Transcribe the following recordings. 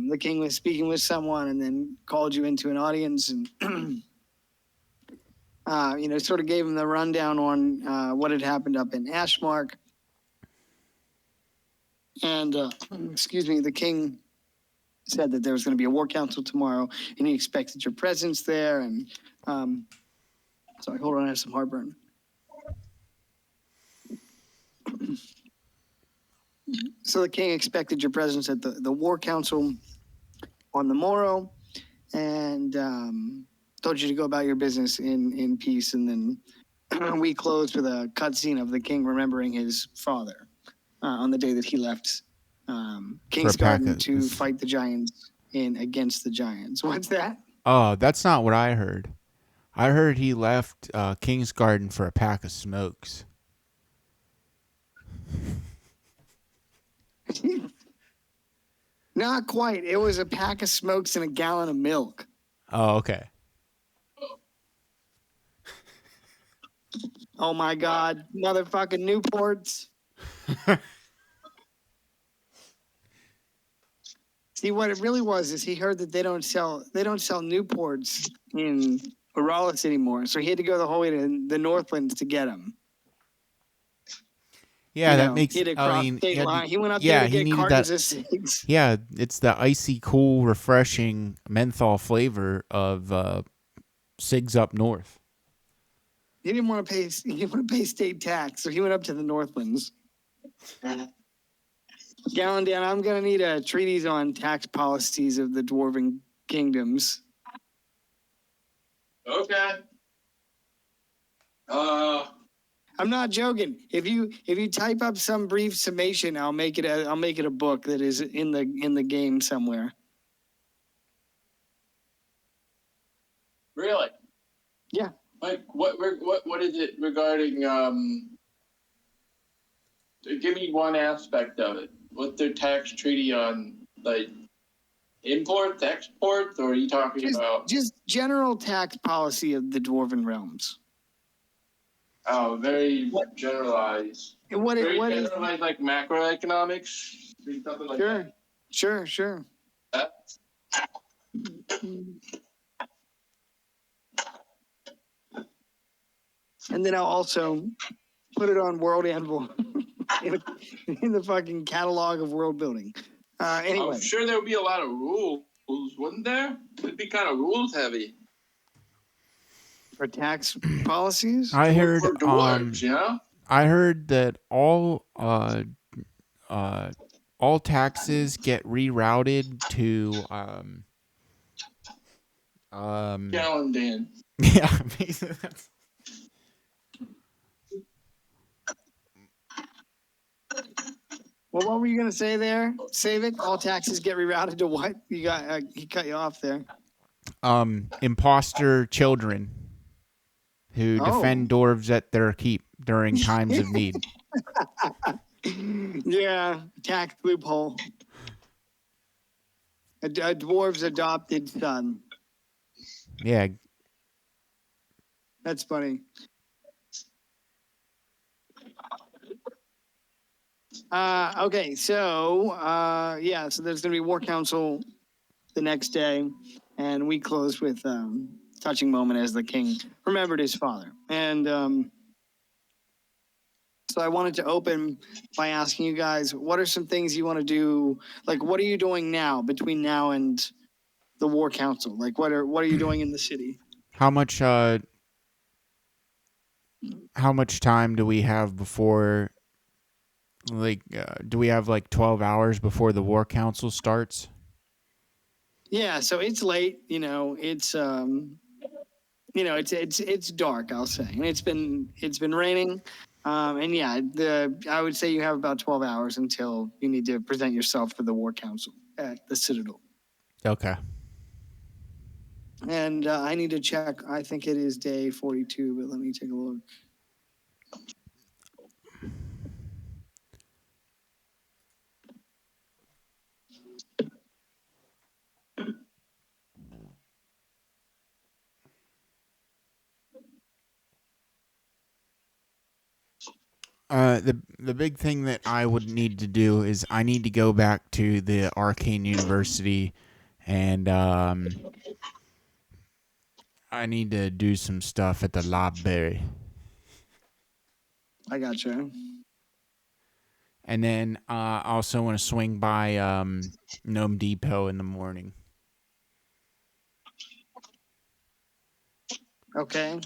the king was speaking with someone and then called you into an audience and sort of gave him the rundown on what had happened up in Ashmark. And excuse me, the king said that there was going to be a war council tomorrow, and he expected your presence there. And sorry, hold on, I have some heartburn. So the king expected your presence at the war council on the morrow, and told you to go about your business in peace. And then we closed with a cutscene of the king remembering his father on the day that he left Kingsgarden to fight the giants against the giants. What's that? Oh, that's not what I heard. I heard he left Kingsgarden for a pack of smokes. Not quite. It was a pack of smokes and a gallon of milk. Oh, okay. Oh my God, motherfucking Newports. See, what it really was is he heard that they don't sell Newports in Oralis anymore, so he had to go the whole way to the Northlands to get them. Yeah, that makes. He had to cross state line. He went up yeah, there to he get needed cartons that. of cigs. Yeah, it's the icy, cool, refreshing menthol flavor of cigs up north. He didn't want to pay. He didn't want to pay state tax, so he went up to the Northlands. Gallandan, I'm gonna need a treatise on tax policies of the dwarven kingdoms. Okay. I'm not joking. If you type up some brief summation, I'll make it a book that is in the game somewhere. Really? Yeah. Like what is it regarding? Give me one aspect of it. What's their tax treaty on, like, imports, exports, or are you talking about just general tax policy of the dwarven realms? Oh, very generalized. What very what generalized, is like macroeconomics, something like sure, that. Sure. And then I'll also put it on World Anvil in the fucking catalog of world building. Anyway. I'm sure there would be a lot of rules, wouldn't there? It'd be kind of rules heavy. For tax policies? I heard for dwarves, I heard that all taxes get rerouted to Gallandan. Yeah, Well, what were you gonna say there? Save it. All taxes get rerouted to what? You got he cut you off there. Imposter children who defend dwarves at their keep during times of need. Yeah, tax loophole. A dwarf's adopted son. Yeah. That's funny. Okay, so so there's gonna be war council the next day, and we close with touching moment as the king remembered his father. And so I wanted to open by asking you guys, what are some things you want to do? Like, what are you doing now between now and the war council? Like, what are you doing in the city? How much time do we have before? Like, do we have like 12 hours before the war council starts? Yeah, so it's late. It's it's dark. I'll say, and it's been raining. And yeah, I would say you have about 12 hours until you need to present yourself for the war council at the Citadel. Okay. And I need to check. I think it is day 42, but let me take a look. The big thing that I would need to do is I need to go back to the Arcane University, and I need to do some stuff at the library. I gotcha. And then I also want to swing by Gnome Depot in the morning. Okay.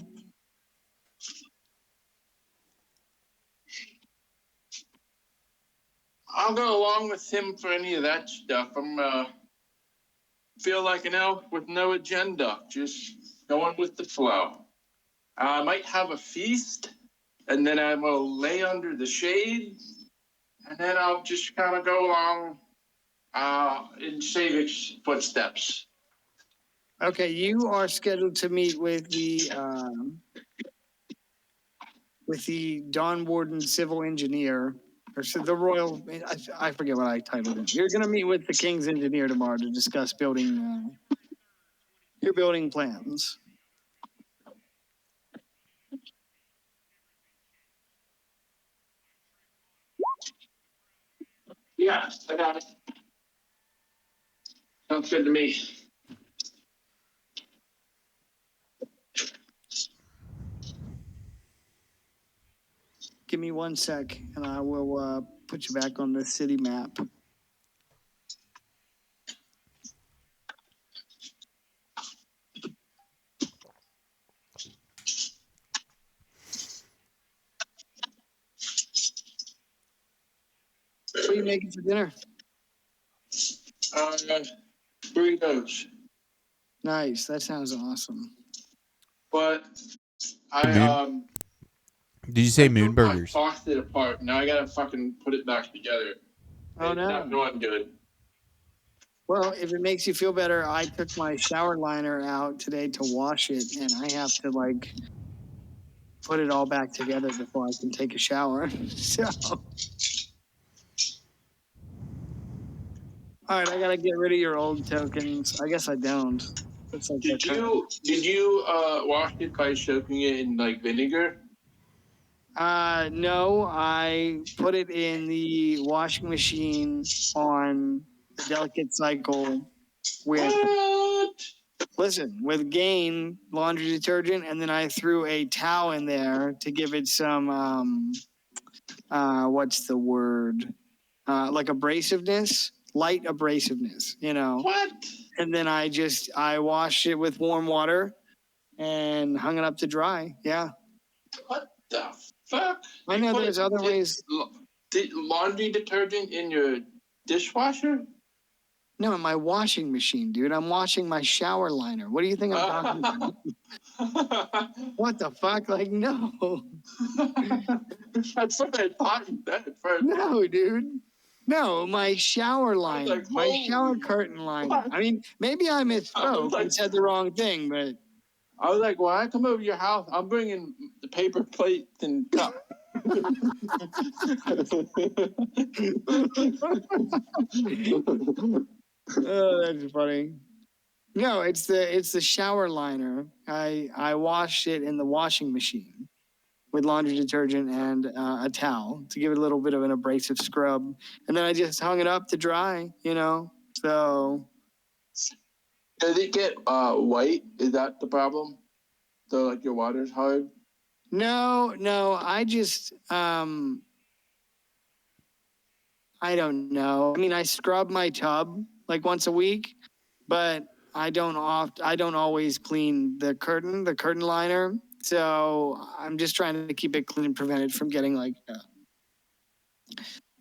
I'll go along with him for any of that stuff. I'm feel like an elf with no agenda, just going with the flow. I might have a feast, and then I will lay under the shade, and then I'll just kind of go along in Savik's footsteps. Okay, you are scheduled to meet with the Dawn Warden civil engineer, or the royal. I forget what I titled it. You're going to meet with the king's engineer tomorrow to discuss building your building plans. Yeah, I got it. Sounds good to me. Give me 1 sec, and I will put you back on the city map. What are you making for dinner? Burritos. Nice. That sounds awesome. But I Did you say I moon took my burgers? faucet apart. Now I gotta fucking put it back together. Oh, It's not no. going good. Well, if it makes you feel better, I took my shower liner out today to wash it, and I have to put it all back together before I can take a shower. So, all right, I gotta get rid of your old tokens. I guess I don't. Looks like Did they're you wash it by soaking it in like vinegar? No, I put it in the washing machine on the delicate cycle with What? with Gain laundry detergent, and then I threw a towel in there to give it some what's the word? Like abrasiveness, light abrasiveness, What? And then I washed it with warm water and hung it up to dry. Yeah. What the fuck? I know there's other ways. Laundry detergent in your dishwasher? No, in my washing machine, dude. I'm washing my shower liner. What do you think I'm talking about? What the fuck? Like, no. That's what I thought you said first. No, dude. No, my shower liner. like, My shower holy curtain liner. fuck. I mean, maybe I misspoke like- and said the wrong thing, but I was like, when I come over to your house, I'm bringing the paper plates and cup. oh, that's funny. No, it's the shower liner. I washed it in the washing machine with laundry detergent and a towel to give it a little bit of an abrasive scrub, and then I just hung it up to dry. So Does it get white? Is that the problem? So like your water's hard? no, I just I don't know. I mean, I scrub my tub like once a week, but I don't always clean the curtain liner. So I'm just trying to keep it clean and prevent it from getting like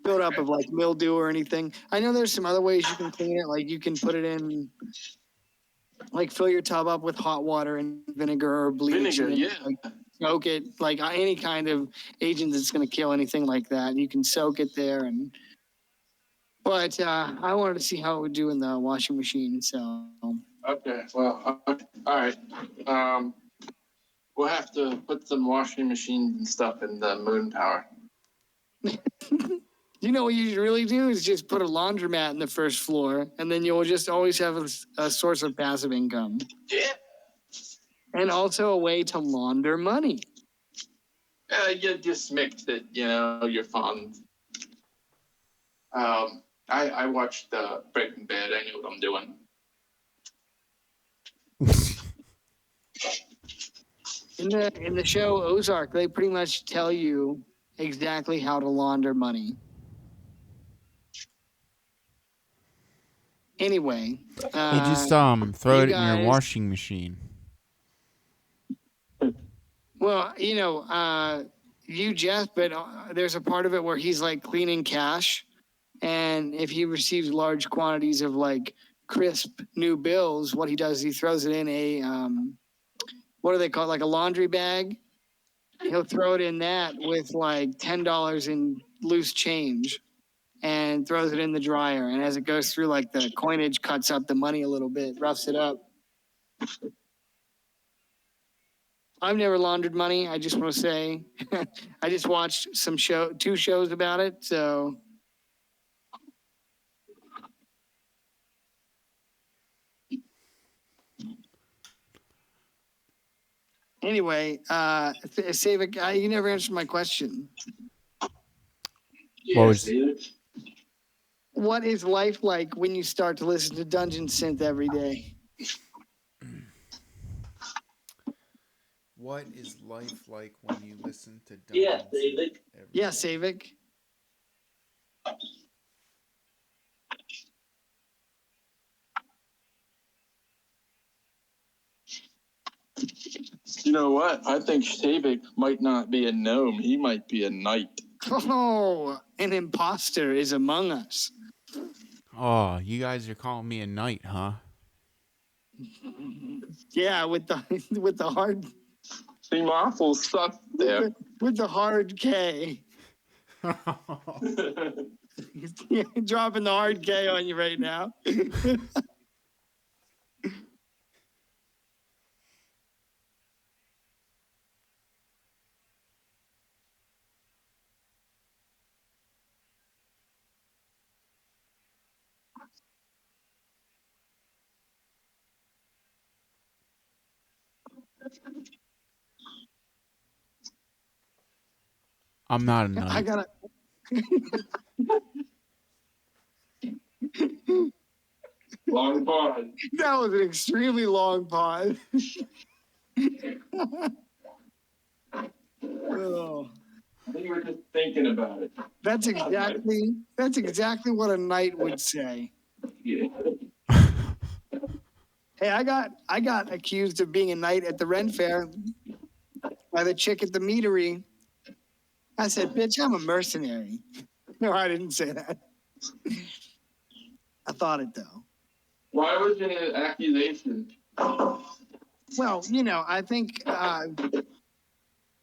build up of like mildew or anything. I know there's some other ways you can clean it. Like you can put it in, like fill your tub up with hot water and vinegar or bleach. Vinegar, and then, yeah. like, soak it, like any kind of agent that's going to kill anything like that. You can soak it there but I wanted to see how it would do in the washing machine. So Okay, well, all right. We'll have to put some washing machines and stuff in the moon power. you know what you should really do is just put a laundromat in the first floor, and then you'll just always have a source of passive income. Yeah. And also a way to launder money. You just mix it, you're fun. I watched Breaking Bad. I know what I'm doing. In the show Ozark, they pretty much tell you exactly how to launder money. Anyway, Hey, just throw you it in your guys- washing machine. well, you Jeff, but there's a part of it where he's like cleaning cash, and if he receives large quantities of like crisp new bills, what he does is he throws it in a what do they call it, like a laundry bag. He'll throw it in that with like $10 in loose change and throws it in the dryer. And as it goes through, like the coinage cuts up the money a little bit, roughs it up. I've never laundered money. I just want to say, I just watched two shows about it. So anyway, Savik, you never answered my question. What was- What is life like when you start to listen to Dungeon Synth every day? What is life like when you listen to Yeah, David. Yeah, Savik. You know what? I think Savik might not be a gnome. He might be a knight. Oh, an imposter is among us. Oh, you guys are calling me a knight, huh? Yeah, with the with the hard Seem awful stuck there. with the hard K. Dropping the hard K on you right now. I'm not a I knight. gotta. Long pause. That was an extremely long pause. Oh, I think we're just thinking about it. that's exactly what a knight would say. Yeah. Hey, I got accused of being a knight at the Ren Fair by the chick at the meadery. I said, "Bitch, I'm a mercenary." No, I didn't say that. I thought it though. Why was it an accusation? Well, I think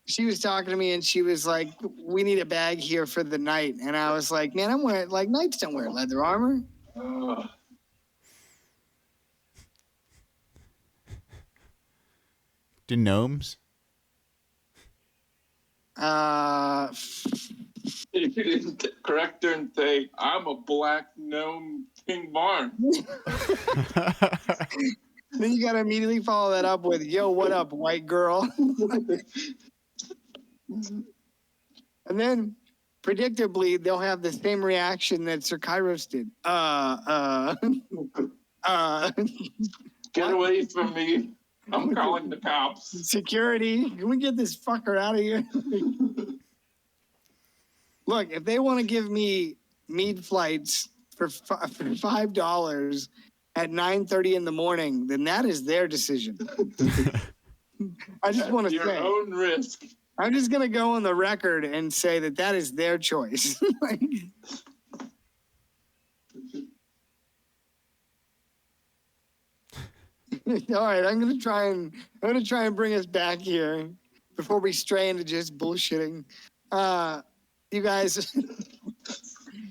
she was talking to me and she was like, "We need a bag here for the night," and I was like, "Man, I'm wearing like knights don't wear leather armor." Do gnomes? You didn't correct her and say, "I'm a black gnome King Barn." Then you gotta immediately follow that up with, "Yo, what up, white girl?" And then, predictably, they'll have the same reaction that Sir Kairos did. Get away from me. I'm calling the cops. Security, can we get this fucker out of here? Look, if they want to give me mead flights for $5 at 9:30 in the morning, then that is their decision. I just want to Your say, own risk. I'm just gonna go on the record and say that is their choice. Like, all right, I'm gonna try and bring us back here before we stray into just bullshitting. You guys,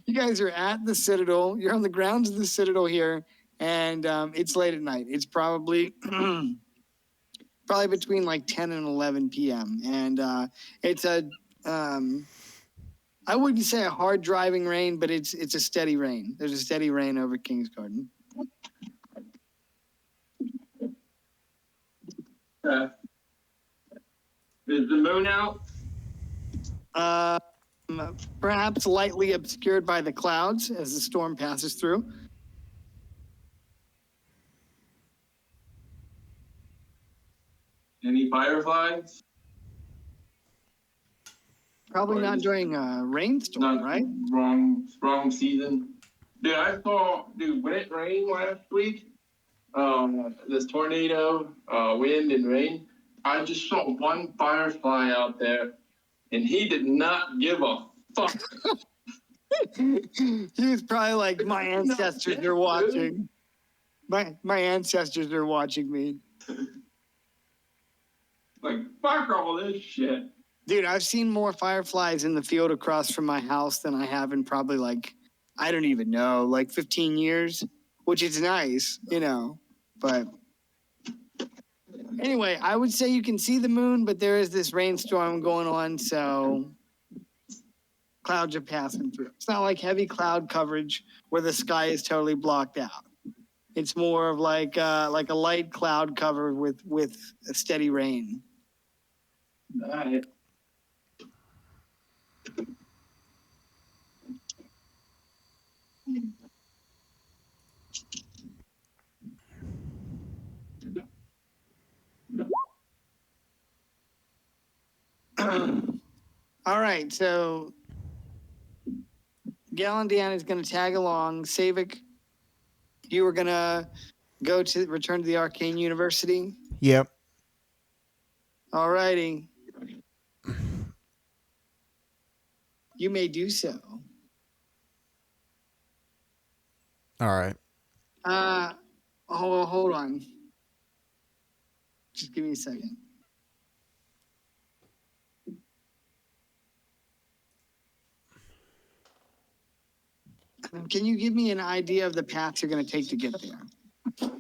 you guys are at the Citadel. You're on the grounds of the Citadel here, and it's late at night. It's probably probably between like 10 and 11 p.m. And it's a I wouldn't say a hard driving rain, but it's a steady rain. There's a steady rain over King's Garden. Is the moon out? Perhaps lightly obscured by the clouds as the storm passes through. Any fireflies? Probably not during a rainstorm, Not right? wrong season. Dude, when it rained last week, this tornado, wind and rain, I just saw one firefly out there, and he did not give a fuck. He was probably like, my ancestors are watching. My ancestors are watching me. Like, fuck all this shit. Dude, I've seen more fireflies in the field across from my house than I have in probably like, I don't even know, like 15 years, which is nice, you know, but anyway, I would say you can see the moon, but there is this rainstorm going on, so clouds are passing through. It's not like heavy cloud coverage where the sky is totally blocked out. It's more of like a light cloud cover with a steady rain. All right. All right, so Galandan is going to tag along. Savik, you were going to return to the Arcane University. Yep. All righty. You may do so. All right. Hold on. Just give me a second. Can you give me an idea of the path you're going to take to get there?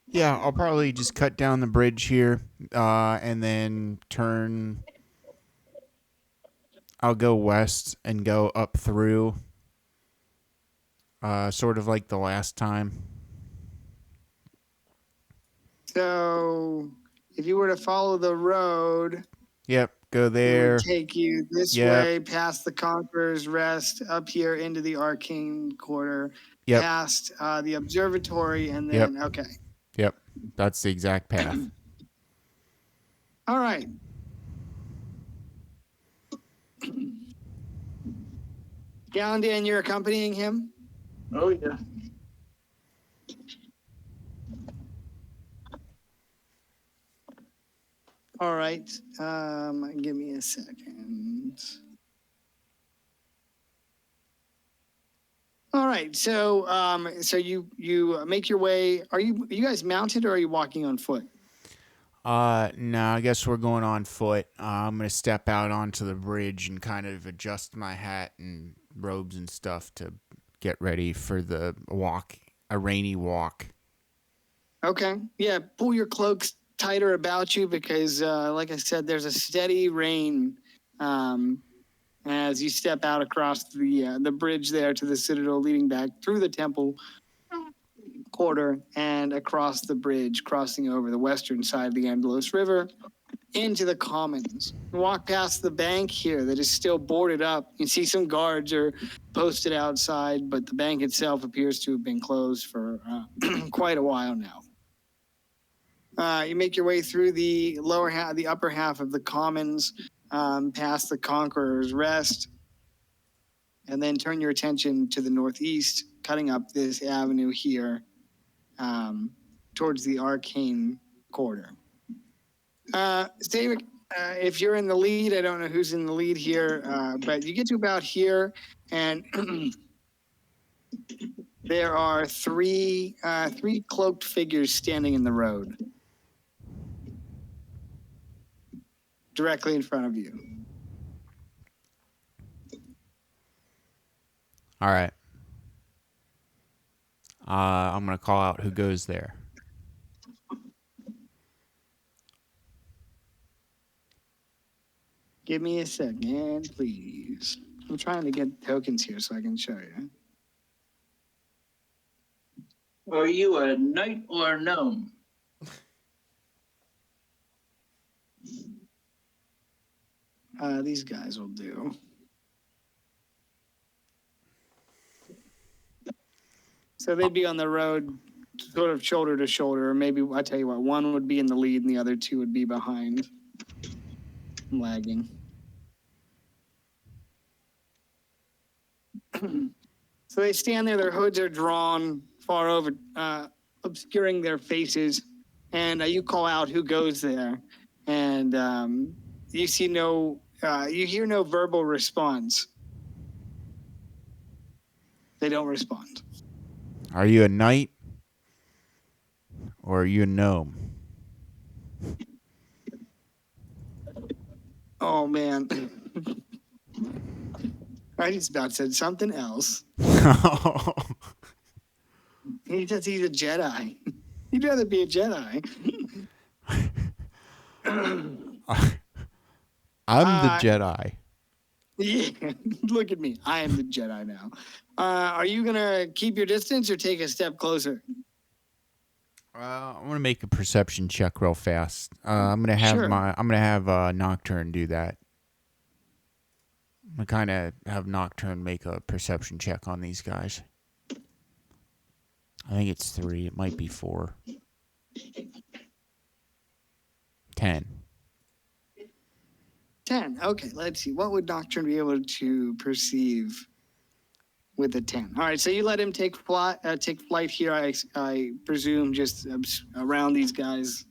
Yeah, I'll probably just cut down the bridge here, and then turn. I'll go west and go up through, sort of like the last time. So, if you were to follow the road, Yep, go it there. would take you this Yep. way, past the Conqueror's Rest, up here into the Arcane Quarter, Yep. past the Observatory, and then, Yep. okay. Yep, that's the exact path. All right. Galandan, you're accompanying him? Oh, yeah. All right. Give me a second. All right. So, so you make your way. Are you guys mounted or are you walking on foot? No, I guess we're going on foot. I'm gonna step out onto the bridge and kind of adjust my hat and robes and stuff to get ready for the walk, a rainy walk. Okay. Yeah. Pull your cloaks tighter about you because, like I said, there's a steady rain as you step out across the bridge there to the Citadel, leading back through the temple quarter and across the bridge, crossing over the western side of the Angelos River into the Commons. Walk past the bank here that is still boarded up. You see some guards are posted outside, but the bank itself appears to have been closed for quite a while now. You make your way through the upper half of the Commons, past the Conqueror's Rest, and then turn your attention to the northeast, cutting up this avenue here towards the Arcane Quarter. David, if you're in the lead, I don't know who's in the lead here, but you get to about here, and there are three cloaked figures standing in the road, directly in front of you. All right. I'm gonna call out who goes there. Give me a second, please. I'm trying to get tokens here so I can show you. Are you a knight or a gnome? These guys will do. So they'd be on the road, sort of shoulder to shoulder, or maybe I tell you what, one would be in the lead and the other two would be behind, lagging. So they stand there, their hoods are drawn far over, obscuring their faces, and you call out who goes there, and you see you hear no verbal response. They don't respond. Are you a knight? Or are you a gnome? Oh man. I just about said something else. He says he's a Jedi. He'd rather be a Jedi. I'm the Jedi. Yeah, look at me. I am the Jedi now. Are you gonna keep your distance or take a step closer? I'm gonna make a perception check real fast. I'm gonna have Nocturne do that. I'm gonna kind of have Nocturne make a perception check on these guys. I think it's 3. It might be 4. 10. 10. Okay, let's see. What would Nocturne be able to perceive with a 10? All right, so you let him take flight here, I presume, just around these guys.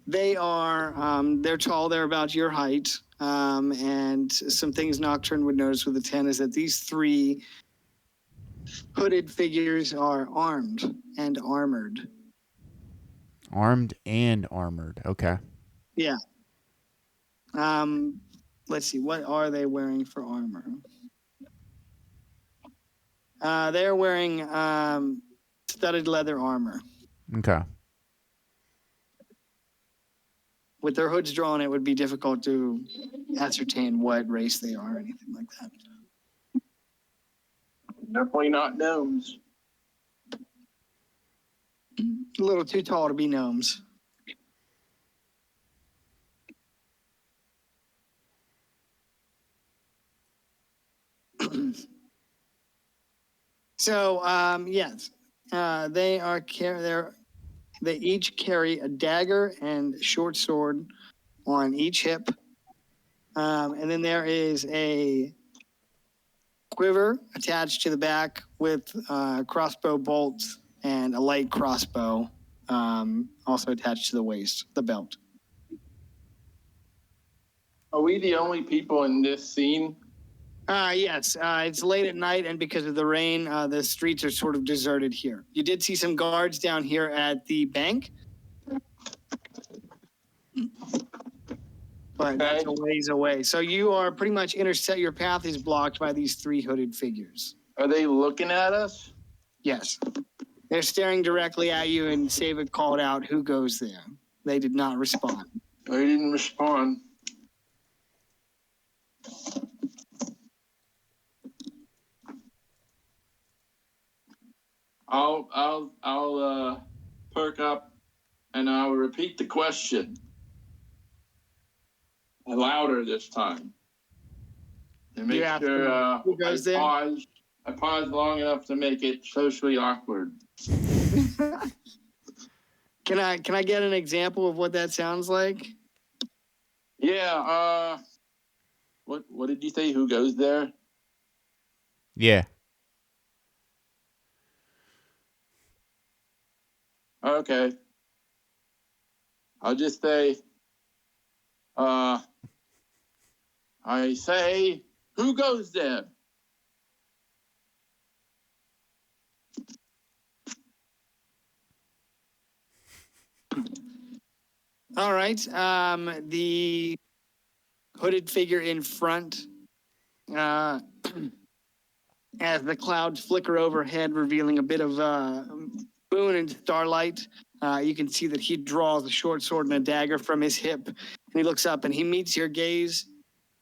They are, they're tall, they're about your height. And some things Nocturne would notice with a 10 is that these 3 hooded figures are armed and armored. Armed and armored. Okay. Yeah. Let's see. What are they wearing for armor? They're wearing studded leather armor. Okay. With their hoods drawn, it would be difficult to ascertain what race they are or anything like that. Definitely not gnomes. A little too tall to be gnomes. So, yes, they each carry a dagger and short sword on each hip. And then there is a quiver attached to the back with crossbow bolts and a light crossbow also attached to the waist, the belt. Are we the only people in this scene? Yes, it's late at night, and because of the rain, the streets are sort of deserted here. You did see some guards down here at the bank, but that's a ways away. So you are pretty much your path is blocked by these 3 hooded figures. Are they looking at us? Yes. They're staring directly at you, and Savik called out, "Who goes there?" They did not respond. They didn't respond. I'll perk up and I'll repeat the question. Louder this time. And make sure who goes there? I pause long enough to make it socially awkward. Can I get an example of what that sounds like? Yeah, what did you say? Who goes there? Yeah. Okay. I'll just say, I say, who goes there? All right. The hooded figure in front, as the clouds flicker overhead, revealing a bit of moon and starlight, you can see that he draws a short sword and a dagger from his hip, and he looks up and he meets your gaze,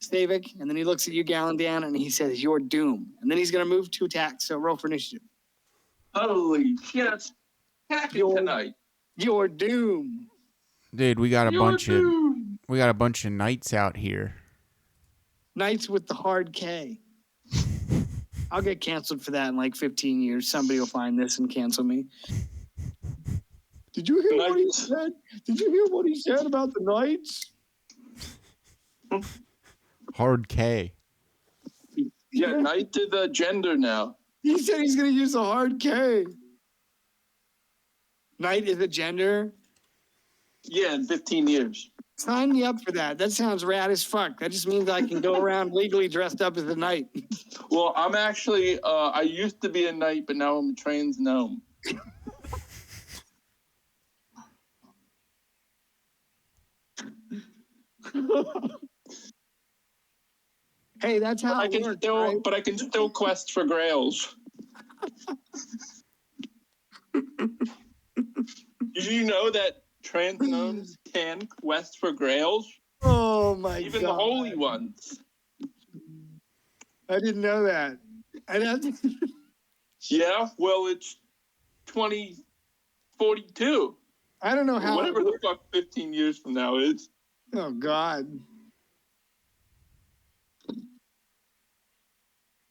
Stavik, and then he looks at you, Galandan, and he says, "Your doom." And then he's going to move to attack, so roll for initiative. Holy shit. Attacking tonight. Your doom. Dude, we got a bunch of knights out here. Knights with the hard K. I'll get canceled for that in like 15 years. Somebody will find this and cancel me. Did you hear what he said? Did you hear what he said about the Knights? Hard K. Yeah, Knight to the gender now. He said he's going to use a hard K. Knight is a gender. Yeah, in 15 years. Sign me up for that. That sounds rad as fuck. That just means I can go around legally dressed up as a knight. Well, I'm actually, I used to be a knight, but now I'm a trans gnome. Hey, that's how I it can works, still, right? but I can still quest for grails. Did you know that trans gnomes can quest for grails? Oh my Even god. the holy ones. I didn't know that. Yeah, well, it's 2042. I don't know how. Whatever the fuck 15 years from now is. Oh god.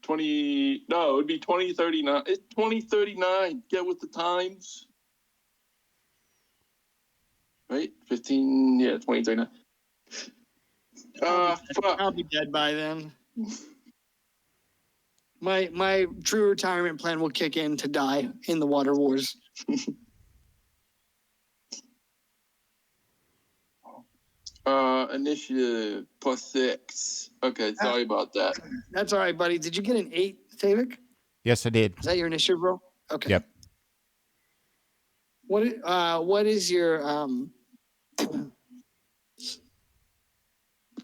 No, it would be 2039. It's 2039. Get with the times. Right? 15, yeah, 2039. Fuck. I'll be dead by then. My true retirement plan will kick in to die in the water wars. Initiative +6. Okay, sorry about that. That's all right, buddy. Did you get an 8, Savik? Yes, I did. Is that your initiative roll? Okay. Yep. What is your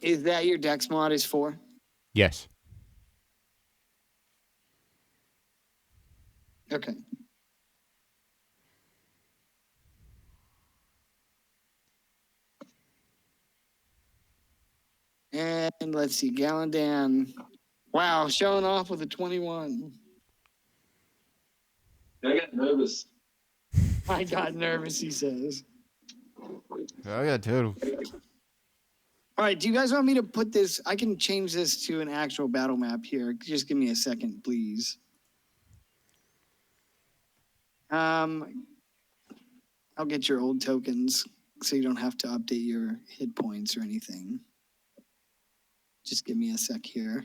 is that your dex mod is for? Yes. Okay. And let's see, Gallandan. Wow, showing off with a 21. I got nervous. I got nervous, he says. I got total. All right, do you guys want me to put this? I can change this to an actual battle map here. Just give me a second, please. I'll get your old tokens so you don't have to update your hit points or anything. Just give me a sec here.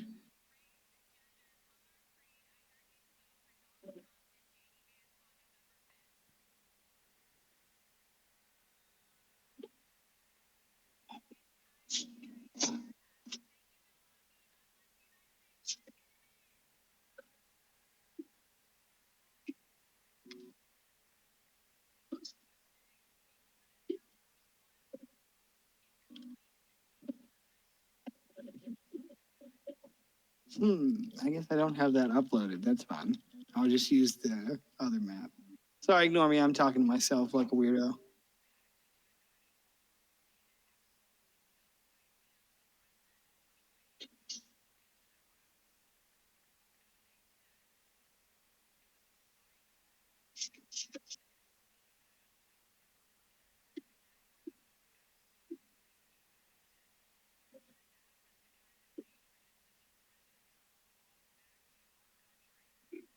I guess I don't have that uploaded. That's fine. I'll just use the other map. Sorry, ignore me. I'm talking to myself like a weirdo.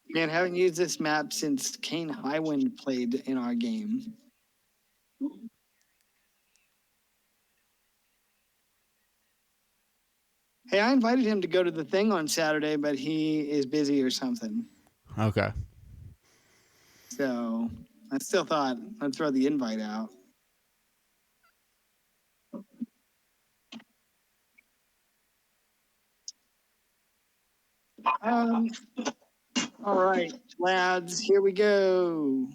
Man, haven't used this map since Kane Highwind played in our game. Hey, I invited him to go to the thing on Saturday, but he is busy or something. Okay. So I still thought I'd throw the invite out. All right, lads, here we go.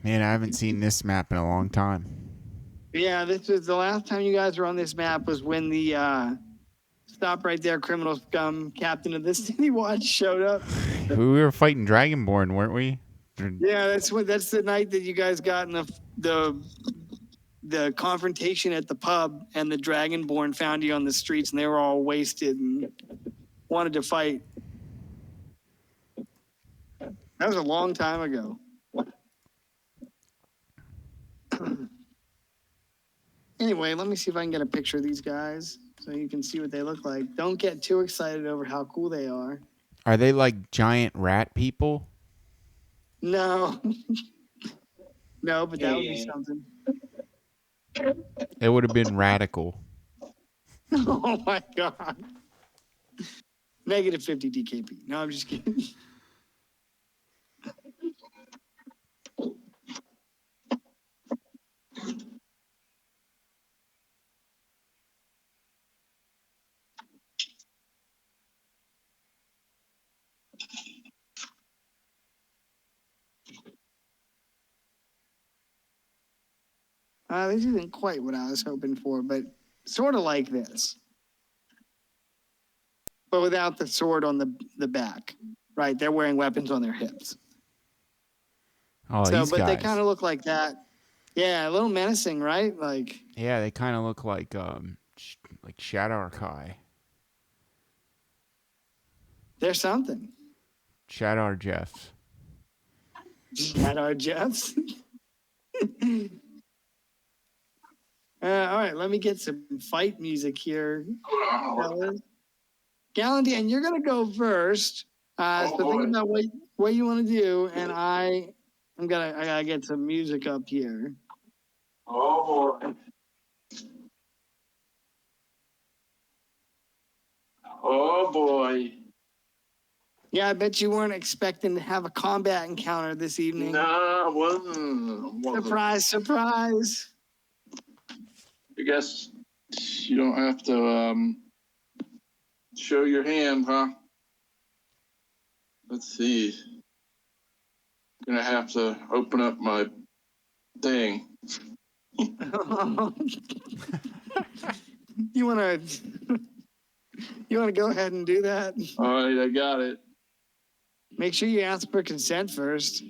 Man, I haven't seen this map in a long time. Yeah, this was the last time you guys were on this map was when the stop right there, criminal scum captain of the City Watch showed up. We were fighting Dragonborn, weren't we? Yeah, that's the night that you guys got in the confrontation at the pub, and the Dragonborn found you on the streets, and they were all wasted and wanted to fight. That was a long time ago. Anyway, let me see if I can get a picture of these guys so you can see what they look like. Don't get too excited over how cool they are. Are they like giant rat people? No, no, but that would be Yeah. something. It would have been radical. Oh my god. Negative 50 DKP. No, I'm just kidding. This isn't quite what I was hoping for, but sort of like this. But without the sword on the back, right? They're wearing weapons on their hips. Oh, So, these but they guys. kind of look like that. Yeah, a little menacing, right? Like, Yeah, they kind of look like Shadar Kai. they're something. Shadar Jeffs. At our Jeffs. All right, let me get some fight music here, fellas. Gallandian, you're gonna go first. So think about what you want to do, and I gotta get some music up here. Oh boy. Oh boy. Yeah, I bet you weren't expecting to have a combat encounter this evening. Nah, I wasn't. Surprise, surprise. I guess you don't have to show your hand, huh? Let's see. Gonna have to open up my thing. You wanna go ahead and do that? All right, I got it. Make sure you ask for consent first.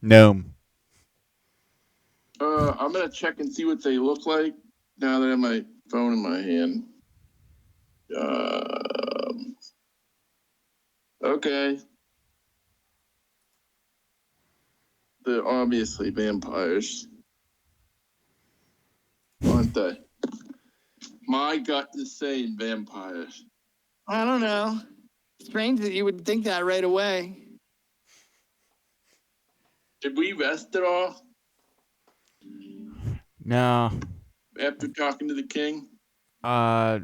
No. I'm gonna check and see what they look like now that I have my phone in my hand. Okay. They're obviously vampires, aren't they? My gut is saying vampires. I don't know. Strange that you would think that right away. Did we rest at all No. after talking to the king? Uh,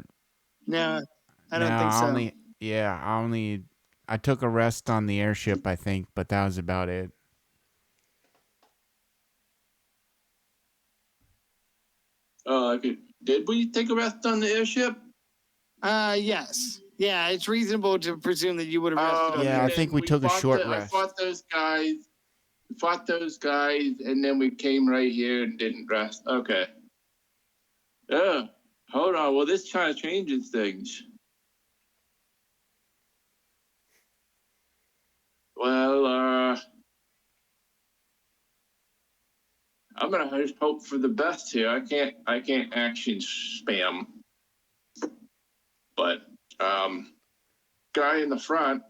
No, I don't no, think so. I took a rest on the airship, I think, but that was about it. Okay. Did we take a rest on the airship? Yes. Yeah, it's reasonable to presume that you would have rested on Yeah, I and think then we took a short I rest. fought those guys. We fought those guys, and then we came right here and didn't rest. Okay. Yeah. Hold on. Well, this kind of changes things. Well, I'm gonna just hope for the best here. I can't action spam. But guy in the front,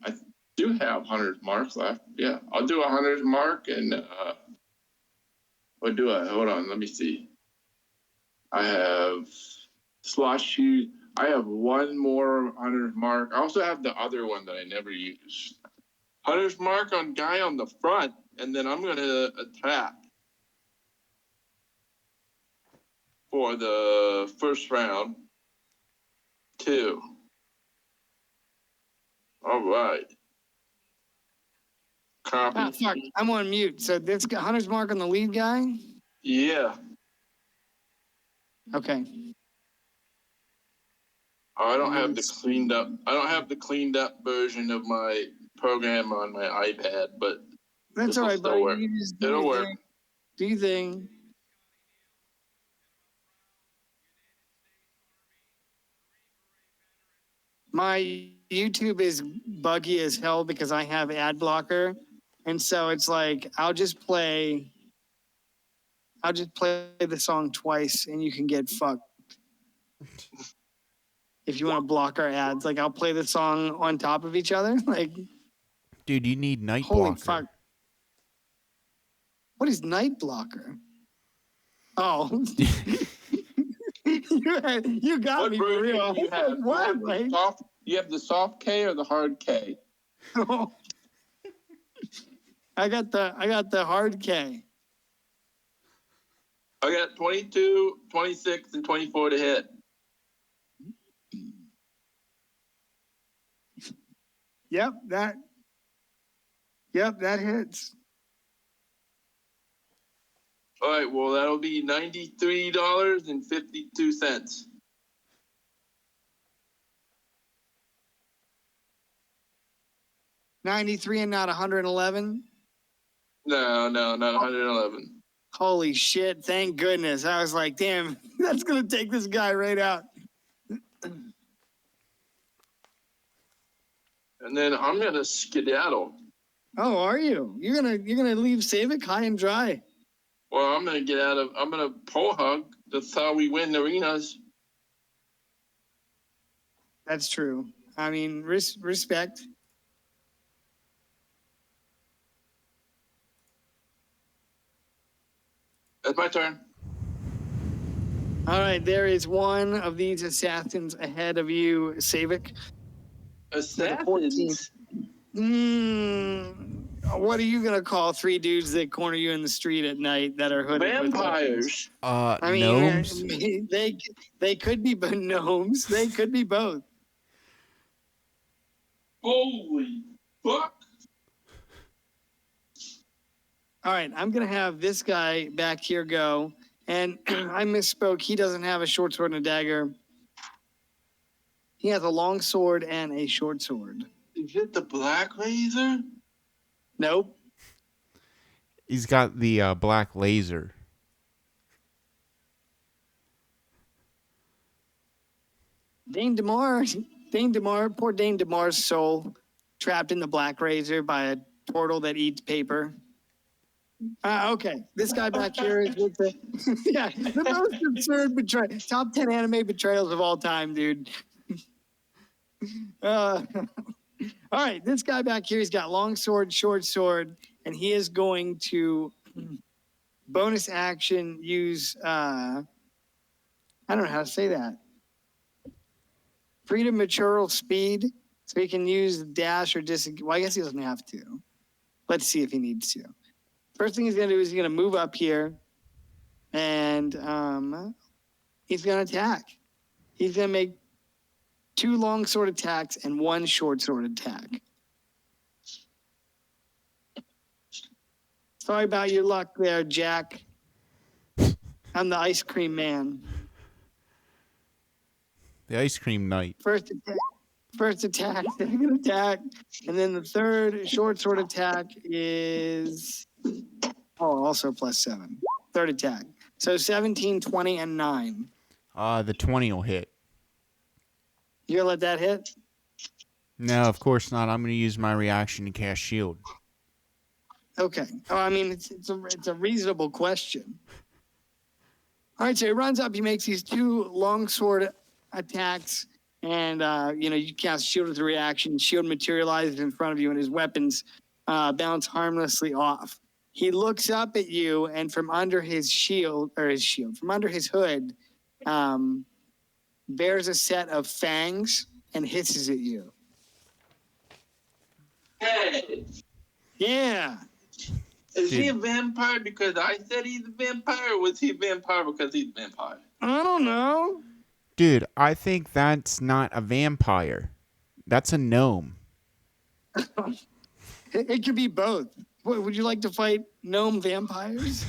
I do have Hunter's Mark left. Yeah, I'll do a Hunter's Mark and what do I? Hold on, let me see. I have Slosh Shoes. I have one more Hunter's Mark. I also have the other one that I never used. Hunter's Mark on guy on the front, and then I'm gonna attack for the first round. 2. All right. Copy. Ah, fuck. I'm on mute. So this guy, Hunter's Mark on the lead guy? Yeah. Okay. Oh, I don't have the cleaned up. I don't have the cleaned up version of my program on my iPad, but That's This all will right, still buddy. work. You just do It'll your work. thing. Do your thing. My YouTube is buggy as hell because I have ad blocker. And so it's like I'll just play the song twice and you can get fucked. If you want to block our ads, like I'll play the song on top of each other. Like Dude, you need night Holy blocker. fuck. What is night blocker? Oh. you got What me for version real. do you have? What? Like, You have the soft K or the hard K? I got the hard K. I got 22, 26, and 24 to hit. Yep, that hits. All right, well, that'll be $93.52. 93 and not 111. No, not 111. Holy shit, thank goodness. I was like, damn, that's gonna take this guy right out. And then I'm gonna skedaddle. Oh, are you? You're gonna leave Savic high and dry. Well, I'm gonna pole hug. That's how we win arenas. That's true. I mean, respect. That's my turn. All right, there is one of these assassins ahead of you, Savic. Assassins. What are you gonna call three dudes that corner you in the street at night that are hooded with weapons? Vampires. I mean, Gnomes? they could be gnomes. They could be both. Holy fuck. All right, I'm gonna have this guy back here go, and I misspoke. He doesn't have a short sword and a dagger. He has a long sword and a short sword. Is it the Black Laser? Nope. He's got the black laser. Dane DeMar, poor Dane DeMar's soul, trapped in the Black Razor by a portal that eats paper. Okay, this guy back here is with the the most absurd betrayal. Top 10 anime betrayals of all time, dude. All right, this guy back here, he's got long sword, short sword, and he is going to bonus action use. I don't know how to say that. Freedom material speed, so he can use dash or disengage. Well, I guess he doesn't have to. Let's see if he needs to. First thing he's going to do is he's going to move up here, and he's going to attack. He's going to make 2 long sword attacks and 1 short sword attack. Sorry about your luck there, Jack. I'm the ice cream man. The ice cream knight. First attack, second attack, and then the third short sword attack is also +7. Third attack. So 17, 20, and 9. The 20 will hit. You gonna let that hit? No, of course not. I'm going to use my reaction to cast shield. Okay. Oh, I mean, it's a reasonable question. All right, so he runs up. He makes these 2 long sword attacks, and you cast shield with a reaction. Shield materializes in front of you, and his weapons bounce harmlessly off. He looks up at you, and from under his from under his hood, bears a set of fangs and hisses at you. Hey, Yeah. is he a vampire because I said he's a vampire, or was he a vampire because he's a vampire? I don't know. Dude, I think that's not a vampire. That's a gnome. It could be both. What, would you like to fight gnome vampires?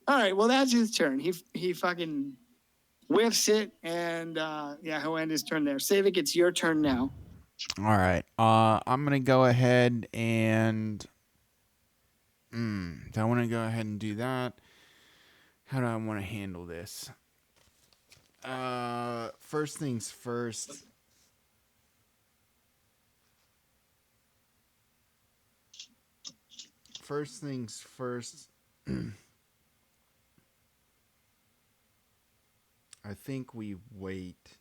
All right, well, that's his turn. He fucking whiffs it, and he'll end his turn there. Savic, it's your turn now. All right. I'm going to go ahead and... do I want to go ahead and do that? How do I want to handle this? First things first. First things first. I think we wait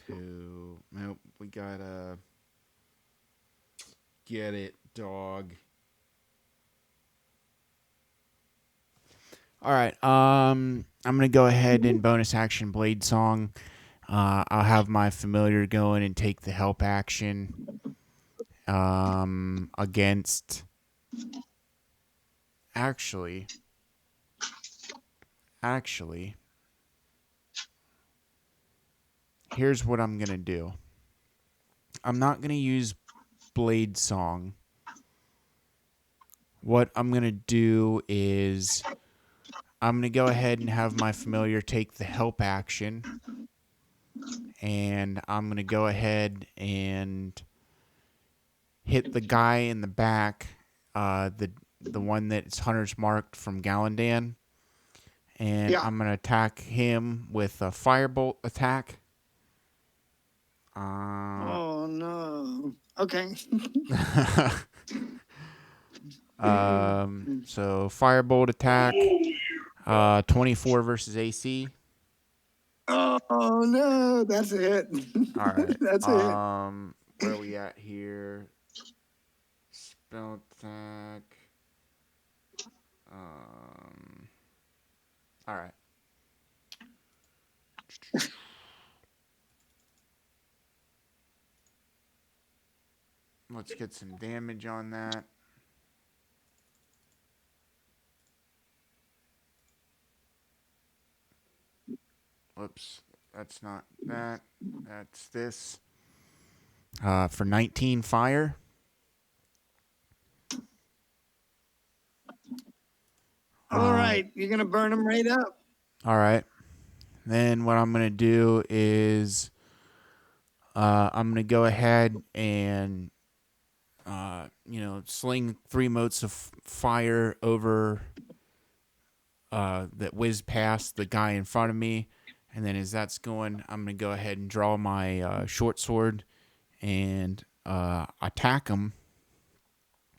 Nope, we gotta get it, dog. All right. I'm gonna go ahead and bonus action Blade Song. I'll have my familiar go in and take the help action. Against. Actually. Here's what I'm gonna do. I'm not gonna use Blade Song. What I'm going to do is I'm going to go ahead and have my familiar take the help action. And I'm going to go ahead and hit the guy in the back, the one that's Hunter's marked from Gallandan. And Yeah. I'm going to attack him with a firebolt attack. Oh, no. Okay. So firebolt attack, 24 versus AC. Oh, no. That's a hit. All right. That's a hit. Where are we at here? Spell attack. All right. Let's get some damage on that. Whoops. That's not that. That's this. For 19 fire. All right. You're going to burn him right up. All right. Then what I'm going to do is I'm going to go ahead and, sling 3 motes of fire over that whiz past the guy in front of me. And then as that's going, I'm going to go ahead and draw my short sword and attack him.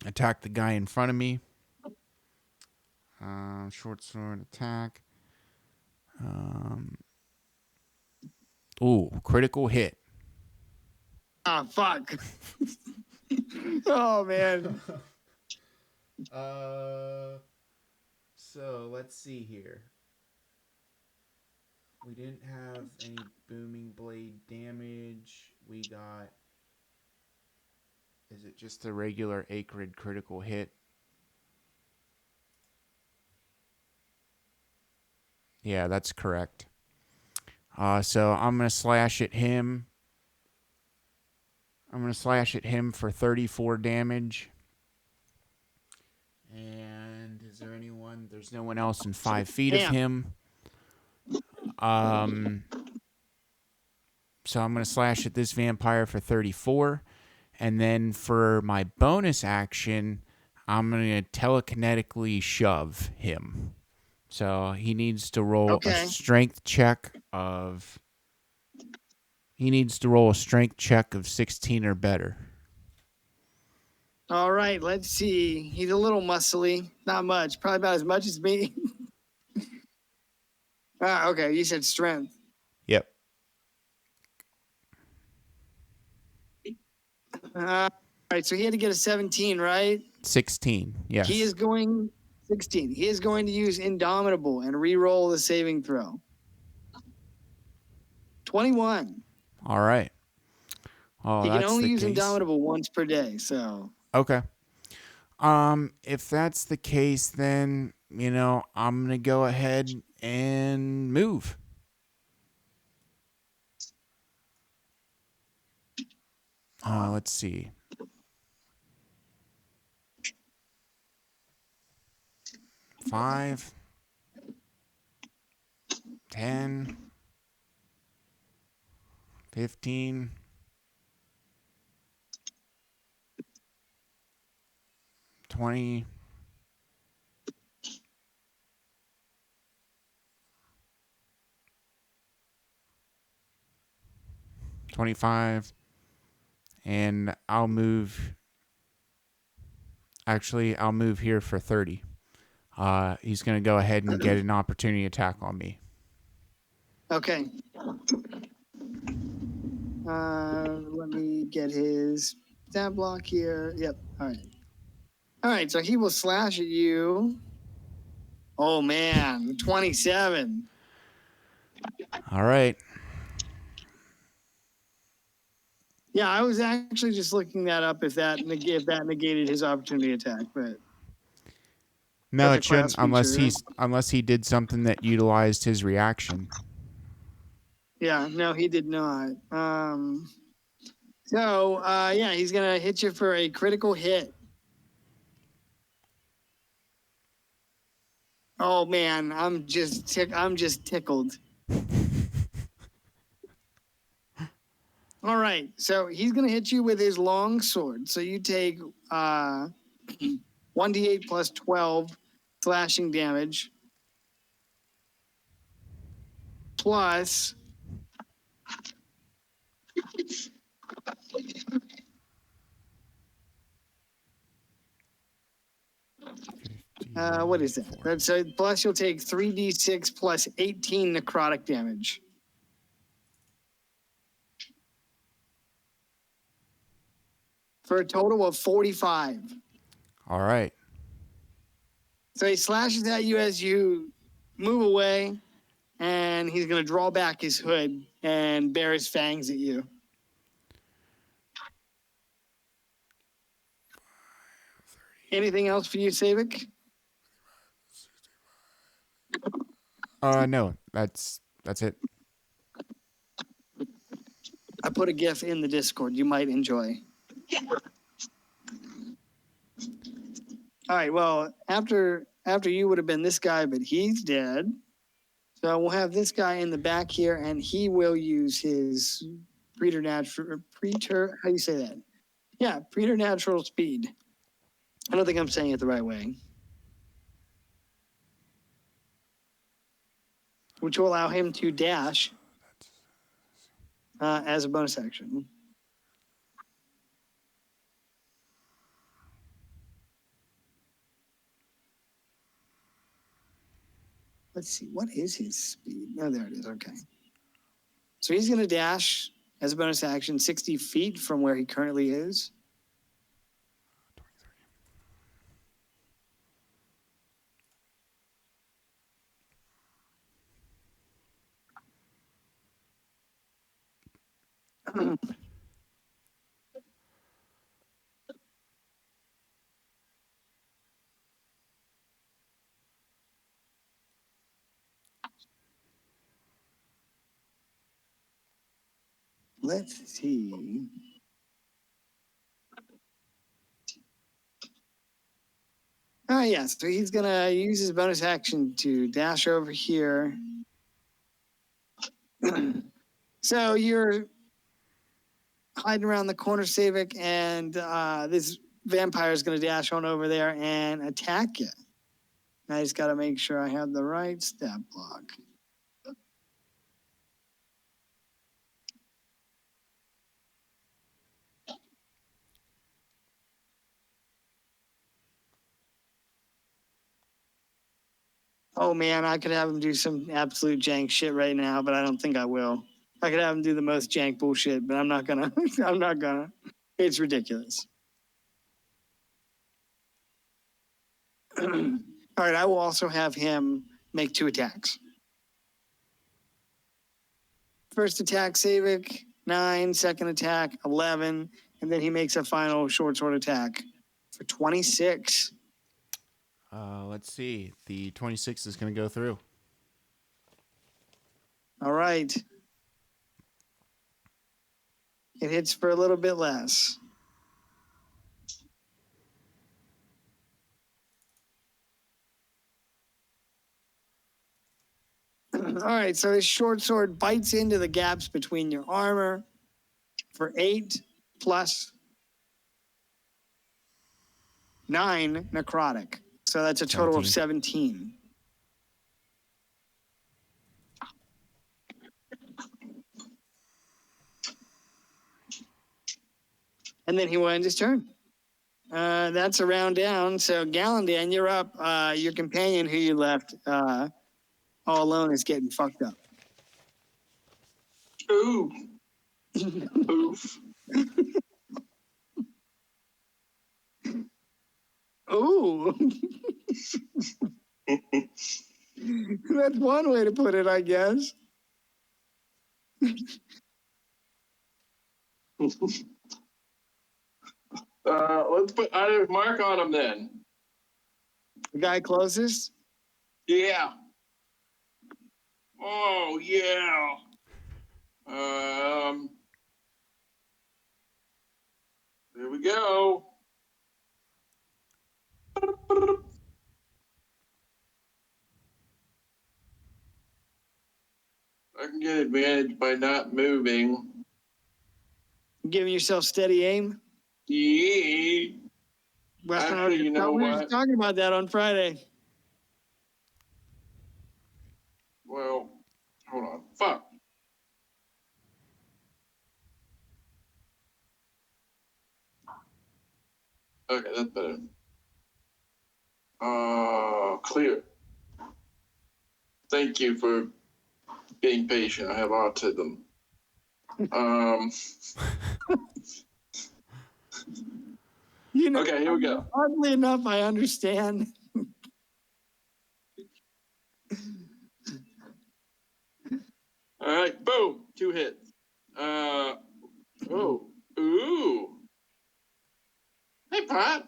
Attack the guy in front of me. Short sword attack. Critical hit. Ah, fuck. Oh, man. So let's see here. We didn't have any booming blade damage. We got. Is it just a regular acrid critical hit? Yeah, that's correct. So I'm going to slash at him. I'm going to slash at him for 34 damage. And is there anyone? There's no one else in 5 feet of him. So I'm going to slash at this vampire for 34. And then for my bonus action, I'm going to telekinetically shove him. So he needs to roll a strength check of... He needs to roll a strength check of 16 or better. All right, let's see. He's a little muscly. Not much. Probably about as much as me. Okay. You said strength. Yep. All right, so he had to get a 17, right? 16, yes. He is going... 16. He is going to use Indomitable and re-roll the saving throw. 21. All right. Oh, he can that's only the use case. Indomitable once per day, so... Okay. If that's the case, then, I'm going to go ahead and move. Let's see. 5, 10, 15, 20, 25, and I'll move. Actually, I'll move here for 30. He's going to go ahead and get an opportunity attack on me. Okay. Let me get his stat block here. Yep. All right. All right. So he will slash at you. Oh man, 27. All right. Yeah, I was actually just looking that up if that negated his opportunity attack, but No, that's a it shouldn't class feature. unless he did something that utilized his reaction. Yeah, no, he did not. So yeah, he's gonna hit you for a critical hit. Oh man, I'm just tickled. All right, so he's gonna hit you with his long sword. So you take 1d8 plus 12 slashing damage plus what is that? That's plus you'll take 3d6 plus 18 necrotic damage. For a total of 45. All right. So he slashes at you as you move away, and he's going to draw back his hood and bare his fangs at you. Anything else for you, Savik? No, that's it. I put a GIF in the Discord you might enjoy. All right, well, after you would have been this guy, but he's dead. So we'll have this guy in the back here, and he will use his preternatural, how do you say that? Yeah, preternatural speed. I don't think I'm saying it the right way. Which will allow him to dash as a bonus action. Let's see, what is his speed? Oh, there it is, okay. So he's gonna dash as a bonus action 60 feet from where he currently is. Let's see. Oh, yeah, so he's gonna use his bonus action to dash over here. So you're hiding around the corner, Savik, and this vampire is gonna dash on over there and attack you. I just gotta make sure I have the right stat block. Oh man, I could have him do some absolute jank shit right now, but I don't think I will. I could have him do the most jank bullshit, but I'm not gonna. I'm not gonna. It's ridiculous. All right, I will also have him make 2 attacks. First attack, Savik, 9. Second attack, 11. And then he makes a final short sword attack for 26. Let's see. The 26 is going to go through. All right. It hits for a little bit less. All right, so his short sword bites into the gaps between your armor for 8 plus 9 necrotic. So that's a total of 17. And then he will end his turn. That's a round down. So Gallandan, you're up. Your companion who you left all alone is getting fucked up. Ooh. Oof. Ooh. That's one way to put it, I guess. Let's put a mark on him then. The guy closest? Yeah. Oh yeah. There we go. I can get advantage by not moving. Giving yourself steady aim? Yeah. Weston, Actually, you know we were what? just talking about that on Friday. Well, hold on. Fuck. Okay, that's better. Clear. Thank you for being patient. I have autism. You know, Okay, here we go. oddly enough, I understand. All right, boom, 2 hits. Ooh. Hey, Pat.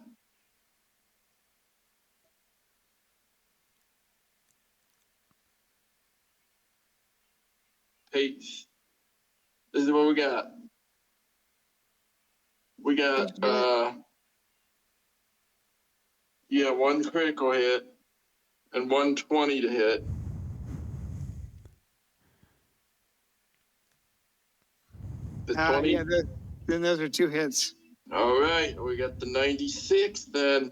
Pace. This is what we got. We got, yeah, 1 critical hit and 120 to hit. The 20. Yeah, then those are 2 hits. All right, we got the 96 then.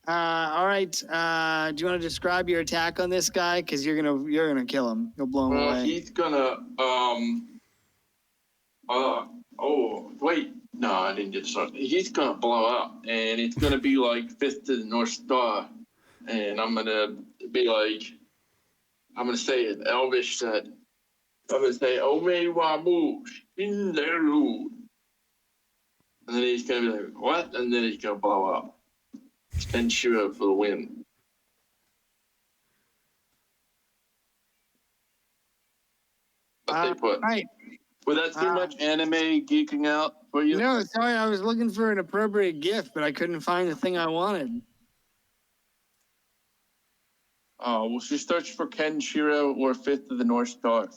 All right. Do you want to describe your attack on this guy? Because you're gonna kill him. You'll blow him Well, away. he's gonna, oh, wait. No, I didn't get started. He's gonna blow up, and it's gonna be like Fist of the North Star. And I'm gonna be like, I'm gonna say it Elvish said. I'm gonna say, Ome Wamu, Shinderu. And then he's gonna be like, what? And then he's gonna blow up. Kenshiro for the win. What they put. Right. Was that too much anime geeking out for you? No, sorry. I was looking for an appropriate gift, but I couldn't find the thing I wanted. Oh, well, she searched for Kenshiro or Fist of the North Star.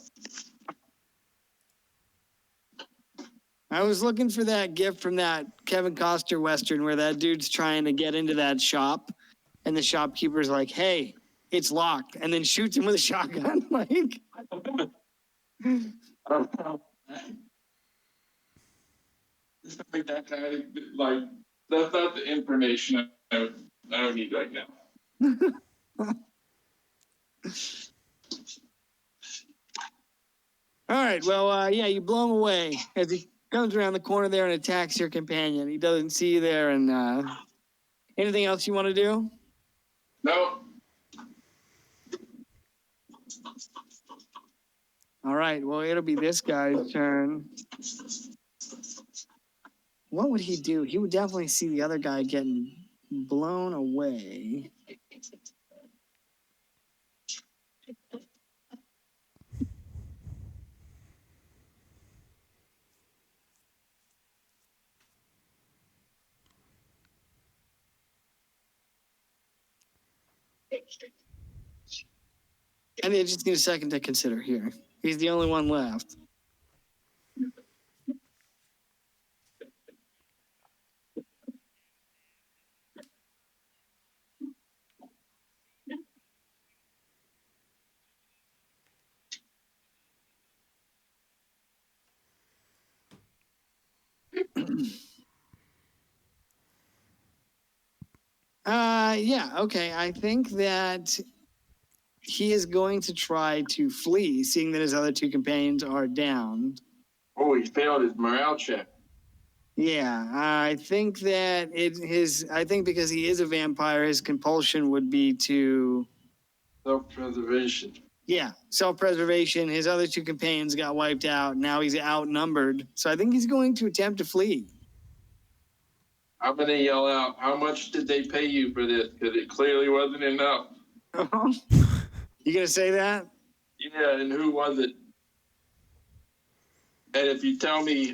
I was looking for that gift from that Kevin Costner Western where that dude's trying to get into that shop and the shopkeeper's like, hey, it's locked, and then shoots him with a shotgun. Like, Like that guy, like, that's not the information I don't need right now. all right, well, yeah, you blow him away as he comes around the corner there and attacks your companion. He doesn't see you there. And anything else you want to do? No. All right, well, it'll be this guy's turn. What would he do? He would definitely see the other guy getting blown away. And I just need a second to consider here. He's the only one left. Yeah, okay. I think that he is going to try to flee, seeing that his other 2 companions are downed. Oh, he failed his morale check. Yeah, I think that I think because he is a vampire, his compulsion would be to Self-preservation. Yeah, self-preservation. His other two companions got wiped out. Now he's outnumbered. So I think he's going to attempt to flee. I'm gonna yell out, how much did they pay you for this? Because it clearly wasn't enough. You gonna say that? Yeah, and who was it? And if you tell me,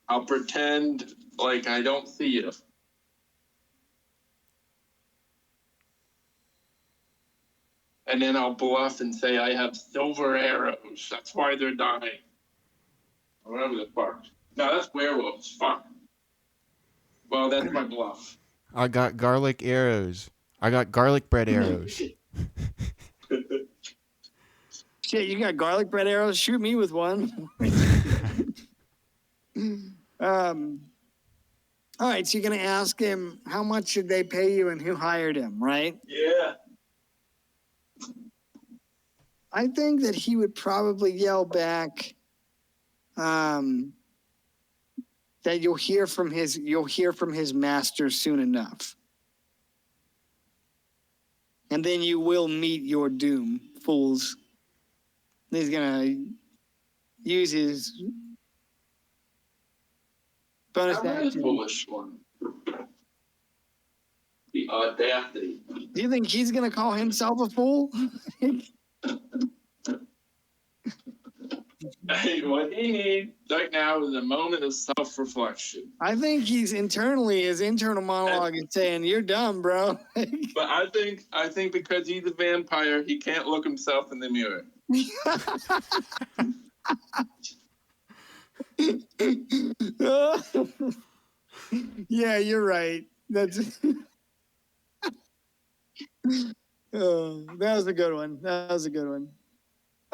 I'll pretend like I don't see you. And then I'll bluff and say I have silver arrows. That's why they're dying. Or whatever the fuck. No, that's werewolves. Fuck. Well, that's my bluff. I got garlic arrows. I got garlic bread arrows. Shit, you got garlic bread arrows? Shoot me with one. All right, so you're gonna ask him how much should they pay you and who hired him, right? Yeah. I think that he would probably yell back that you'll hear from his master soon enough. And then you will meet your doom, fools. He's gonna use his bonus That was a action. foolish one. The audacity. Do you think he's gonna call himself a fool? Hey, what he needs right now is a moment of self-reflection. I think his internal monologue is saying, "You're dumb, bro." But I think because he's a vampire, he can't look himself in the mirror. Yeah, you're right. That's oh, that was a good one. That was a good one.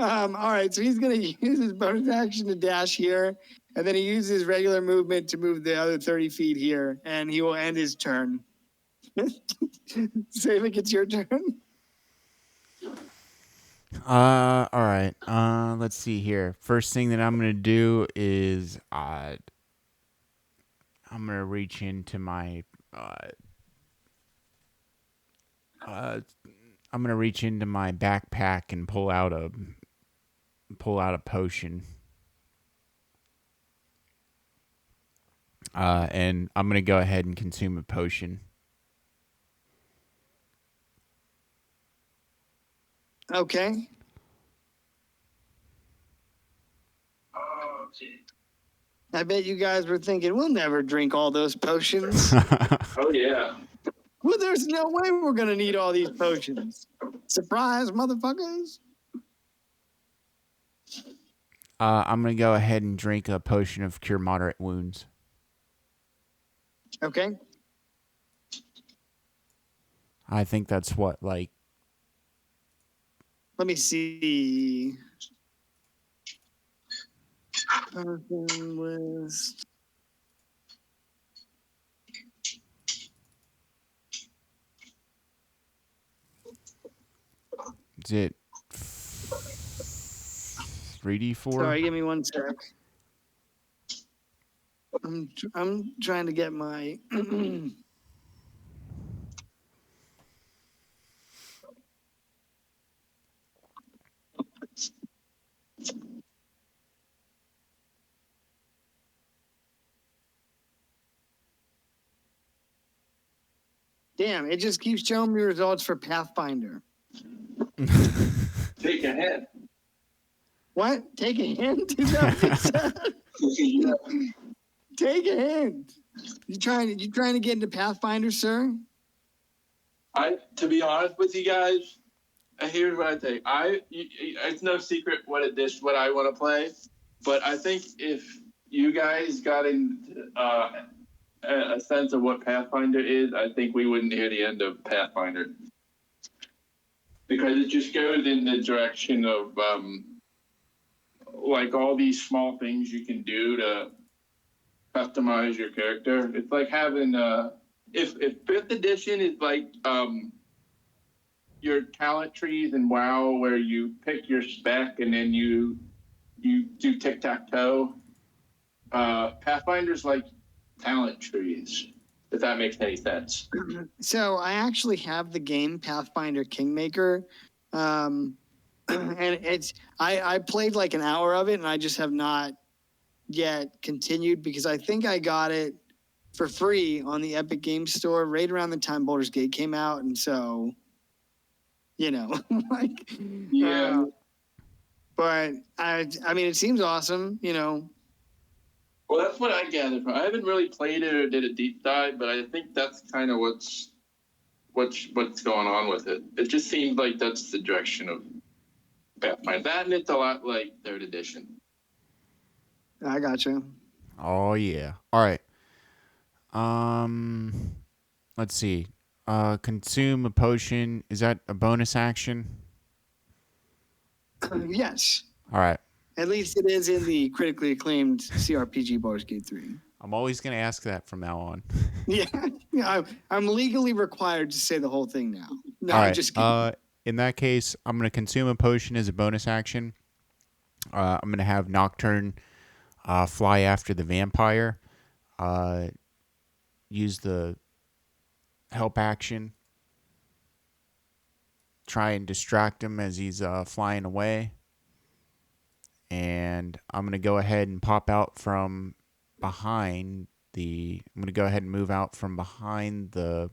All right, so he's gonna use his bonus action to dash here, and then he uses his regular movement to move the other 30 feet here, and he will end his turn. Savik, it's your turn. All right. Let's see here. First thing that I'm gonna do is I'm gonna reach into my I'm gonna reach into my backpack and pull out a potion. And I'm gonna go ahead and consume a potion. Okay. Oh, gee. I bet you guys were thinking, we'll never drink all those potions. Oh, yeah. Well, there's no way we're going to need all these potions. Surprise, motherfuckers. I'm gonna go ahead and drink a potion of cure moderate wounds. Okay. I think that's what, like, Let me see. Potion list. is it 3d4? Sorry, give me one sec. I'm trying to get my. Damn, it just keeps showing me results for Pathfinder. Take a hint. What? Take a hint? Is that what it said? Yeah. Take a hint. You trying to get into Pathfinder, sir? To be honest with you guys, here's what I think. It's no secret what I want to play, but I think if you guys got in a sense of what Pathfinder is, I think we wouldn't hear the end of Pathfinder, because it just goes in the direction of like all these small things you can do to customize your character. It's like having if 5th edition is like your talent trees in WoW, where you pick your spec and then you do tic-tac-toe. Pathfinder's like talent trees, if that makes any sense. So I actually have the game Pathfinder Kingmaker. and I played like an hour of it, and I just have not yet continued because I think I got it for free on the Epic Games Store right around the time Baldur's Gate came out, and so like Yeah. but I mean, it seems awesome, Well, that's what I gathered from. I haven't really played it or did a deep dive, but I think that's kind of what's going on with it. It just seems like that's the direction of Pathfinder. That and it's a lot like third edition. I gotcha. Oh yeah. All right. Let's see. Consume a potion. Is that a bonus action? Yes, All right. at least it is in the critically acclaimed CRPG Baldur's Gate 3. I'm always gonna ask that from now on. Yeah, I'm legally required to say the whole thing now. No, All I'm right. just kidding. In that case, I'm gonna consume a potion as a bonus action. I'm gonna have Nocturne fly after the vampire. Use the help action. Try and distract him as he's flying away. And I'm going to go ahead and pop out from behind the... I'm going to go ahead and move out from behind the...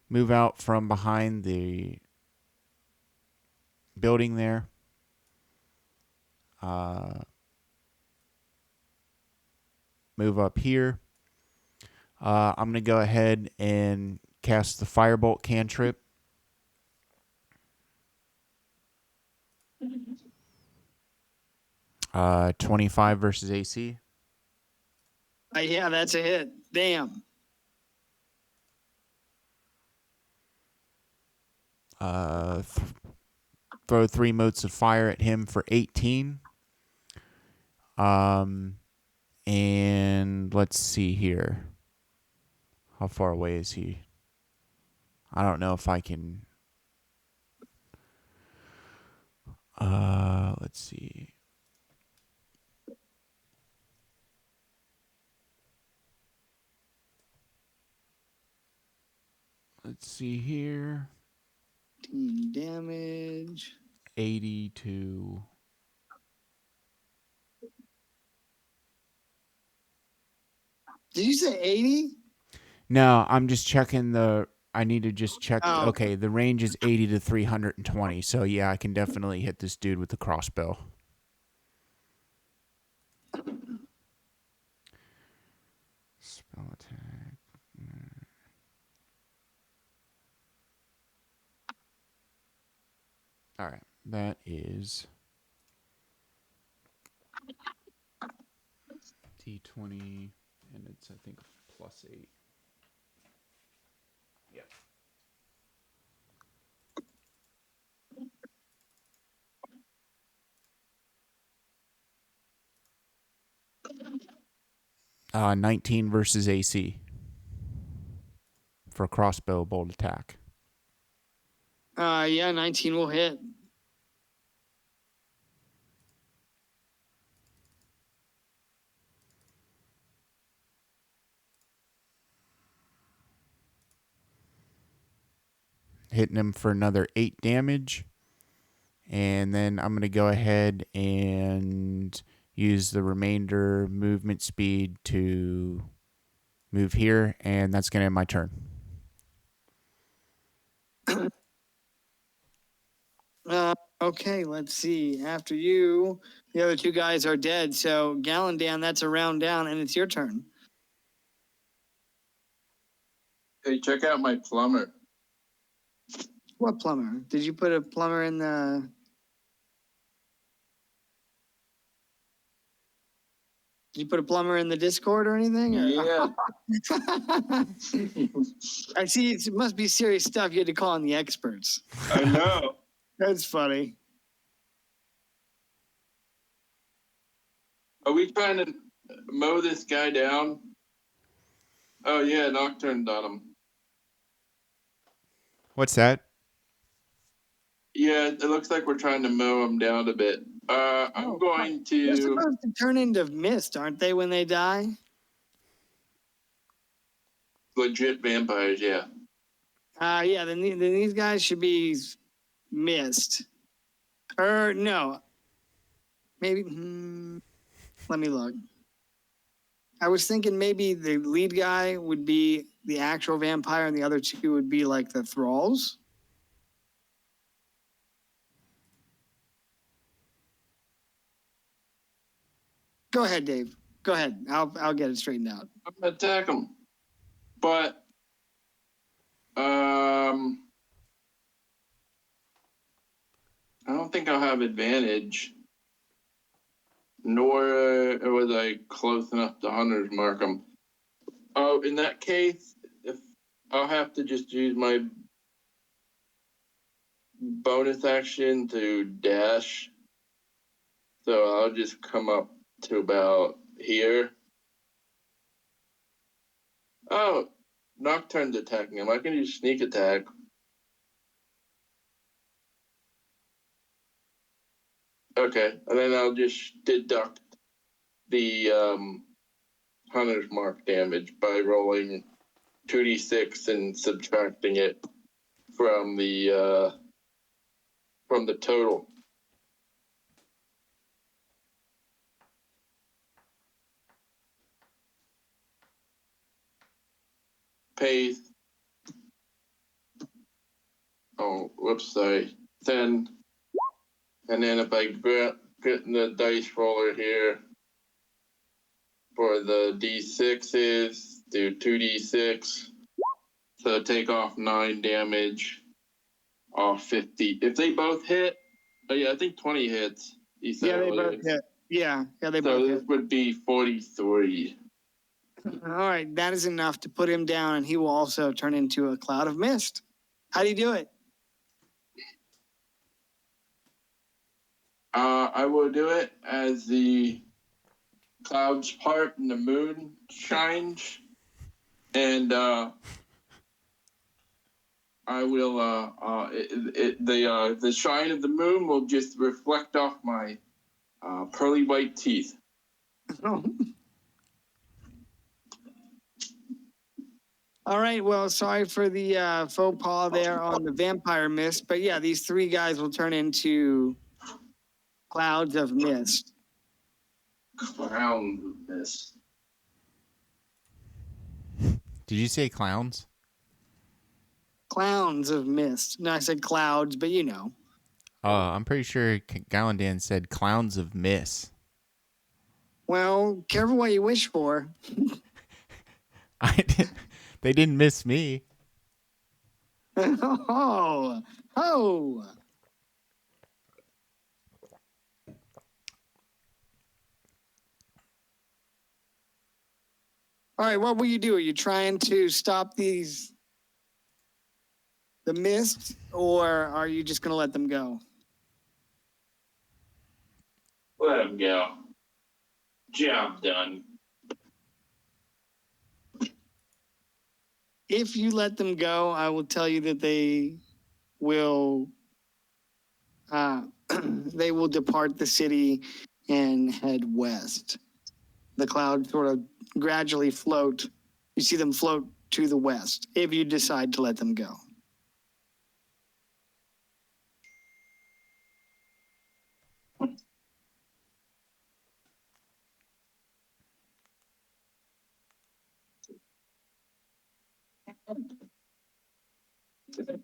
Move out from behind the building there. Move up here. I'm going to go ahead and cast the Firebolt cantrip. Uh, 25 versus AC. Yeah, that's a hit. Damn. Throw 3 motes of fire at him for 18. And let's see here. How far away is he? I don't know if I can... let's see. Let's see here. 15 damage. 82. Did you say 80? No, I'm just checking the... I need to just check... Oh. Okay, the range is 80 to 320. So, yeah, I can definitely hit this dude with the crossbow. Spell attack. All right, that is D20, and it's, I think, +8. Yep. Uh, 19 versus AC for crossbow bolt attack. Yeah, 19 will hit. Hitting him for another 8 damage. And then I'm going to go ahead and use the remainder movement speed to move here, and that's going to end my turn. Okay, let's see. After you, the other 2 guys are dead. So, Gallandan, that's a round down, and it's your turn. Hey, check out my plumber. What plumber? Did you put a plumber in the... Did you put a plumber in the Discord or anything? Or... Yeah. I see. It must be serious stuff. You had to call on the experts. I know. That's funny. Are we trying to mow this guy down? Oh, yeah, Nocturne on him. What's that? Yeah, it looks like we're trying to mow him down a bit. I'm going They're to... supposed to turn into mist, aren't they, when they die? legit vampires, yeah. Yeah, then these guys should be missed. Or no, maybe. Let me look. I was thinking maybe the lead guy would be the actual vampire, and the other two would be like the thralls. Go ahead, Dave. Go ahead. I'll get it straightened out. I'm gonna attack them. But I don't think I'll have advantage. Nor was I close enough to hunters mark them. Oh, in that case, if I'll have to just use my bonus action to dash. So I'll just come up to about here. Oh, Nocturne's attacking him. I can use sneak attack. Okay, and then I'll just deduct the hunter's mark damage by rolling 2d6 and subtracting it from the total. Pays. Oh, whoops, sorry. 10. And then if I get in the dice roller here for the d6s, do 2d6. So take off 9 damage off 50. If they both hit, oh yeah, I think 20 hits. Yeah, they both hit. Yeah, they both So hit. this would be 43. All right, that is enough to put him down, and he will also turn into a cloud of mist. How do you do it? I will do it as the clouds part and the moon shines, and I will the shine of the moon will just reflect off my pearly white teeth. All right, well, sorry for the faux pas there on the vampire mist, but yeah, these three guys will turn into clouds of mist. Clown mist. Did you say clowns? Clowns of mist. No, I said clouds, but you know. I'm pretty sure Gallandan said clowns of miss. Well, careful what you wish for. They didn't miss me. Oh. All right, what will you do? Are you trying to stop the mist, or are you just going to let them go? Let him go. Job done. If you let them go, I will tell you that they will they will depart the city and head west. The clouds sort of gradually float. You see them float to the west if you decide to let them go.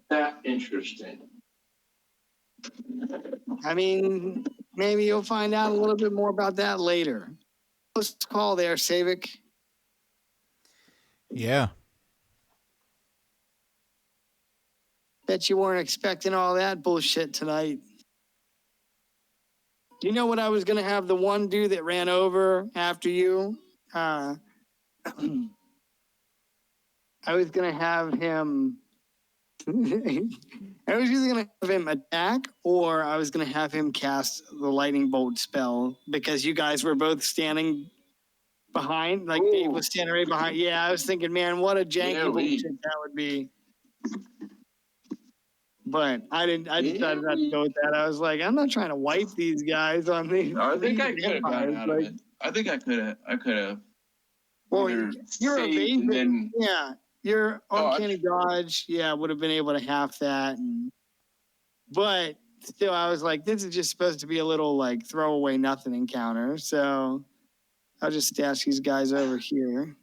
That interesting. I mean, maybe you'll find out a little bit more about that later. Close call there, Savik. Yeah. Bet you weren't expecting all that bullshit tonight. Do you know what I was going to have the one dude that ran over after you? I was going to have him... I was either going to have him attack, or I was going to have him cast the lightning bolt spell, because you guys were both standing behind, like Ooh. Dave was standing right behind. Yeah, I was thinking, man, what a janky Yeah, bullshit that would be. But I decided not to go with that. I was like, I'm not trying to wipe these guys on these. I think I these could have gotten vampires. out of it. I think I could have. Well, either you're saved evasive. and then- Yeah, Your Dodge. uncanny dodge, yeah, would have been able to half that. But still, I was like, this is just supposed to be a little like throwaway nothing encounter. So I'll just stash these guys over here.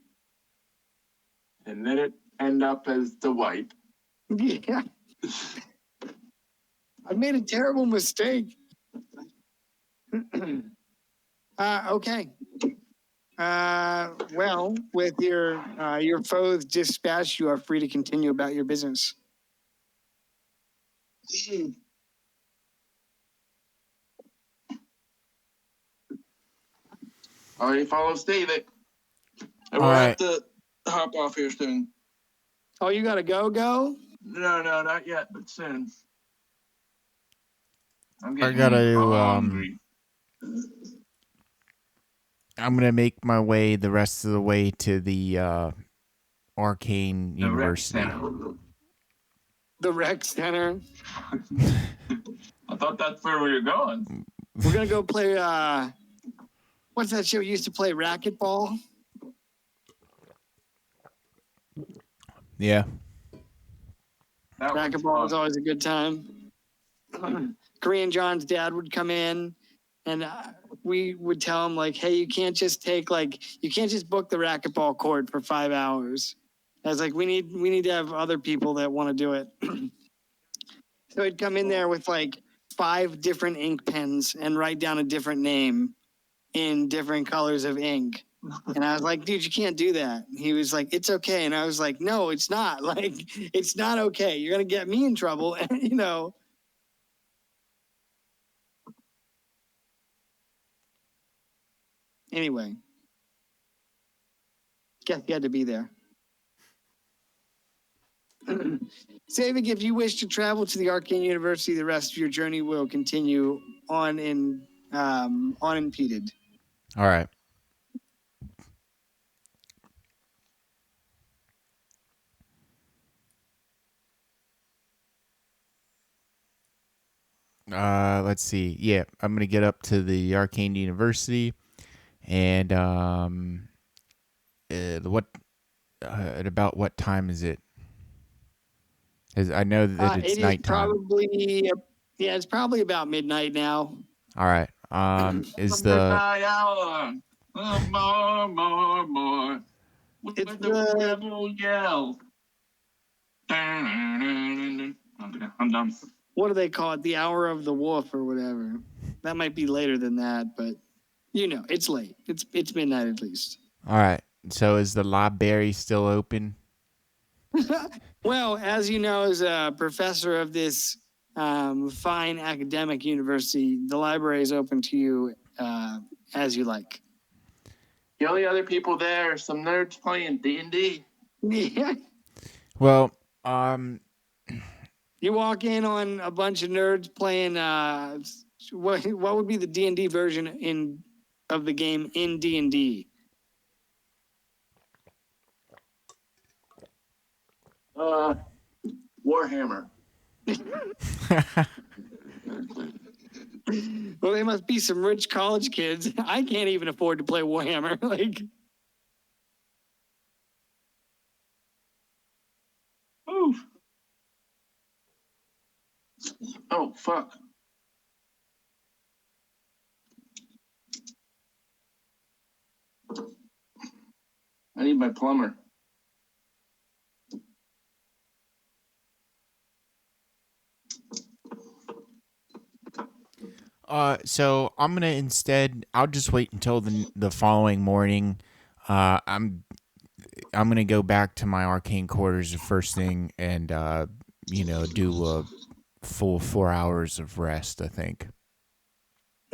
And then it end up as the wipe. Yeah. I made a terrible mistake. Okay. Well, with your foes dispatched, you are free to continue about your business. Already follows David. And All we're right. at the hop off here soon. Oh, you gotta go? No, not yet, but soon. I'm I getting gotta, hungry. I'm gonna make my way the rest of the way to the Arcane The rec University. center. The rec center. I thought that's where we were going. We're gonna go play. What's that show we used to play? Racquetball. Yeah. That was Racquetball was fun. always a good time. Korean John's dad would come in, and we would tell him like, "Hey, you can't just book the racquetball court for 5 hours." I was like, "We need to have other people that want to do it." So he'd come in there with like 5 different ink pens and write down a different name in different colors of ink. And I was like, dude, you can't do that. And he was like, it's okay. And I was like, no, it's not. Like, it's not okay. You're going to get me in trouble. And, you know. Anyway. Guess you had to be there. Savik, if you wish to travel to the Arcane University, the rest of your journey will continue unimpeded. All right. Let's see. Yeah, I'm gonna get up to the Arcane University, and at about what time is it? As I know that it's It is nighttime. it's probably about midnight now. All right. Is the Midnight hour. More. With It's the the- rebel yell. Okay, I'm done. What do they call it? The hour of the wolf or whatever. That might be later than that, but you know, it's late. It's midnight at least. all right? So is the library still open? Well, as you know, as a professor of this fine academic university, the library is open to you as you like. The only other people there are some nerds playing D&D. Yeah. Well, You walk in on a bunch of nerds playing. What would be the D&D version of the game in D&D? Warhammer. Well, they must be some rich college kids. I can't even afford to play Warhammer. Like, Oof. Oh, fuck. I need my plumber. So I'm gonna instead. I'll just wait until the following morning. I'm gonna go back to my arcane quarters the first thing, and do a full 4 hours of rest. I think.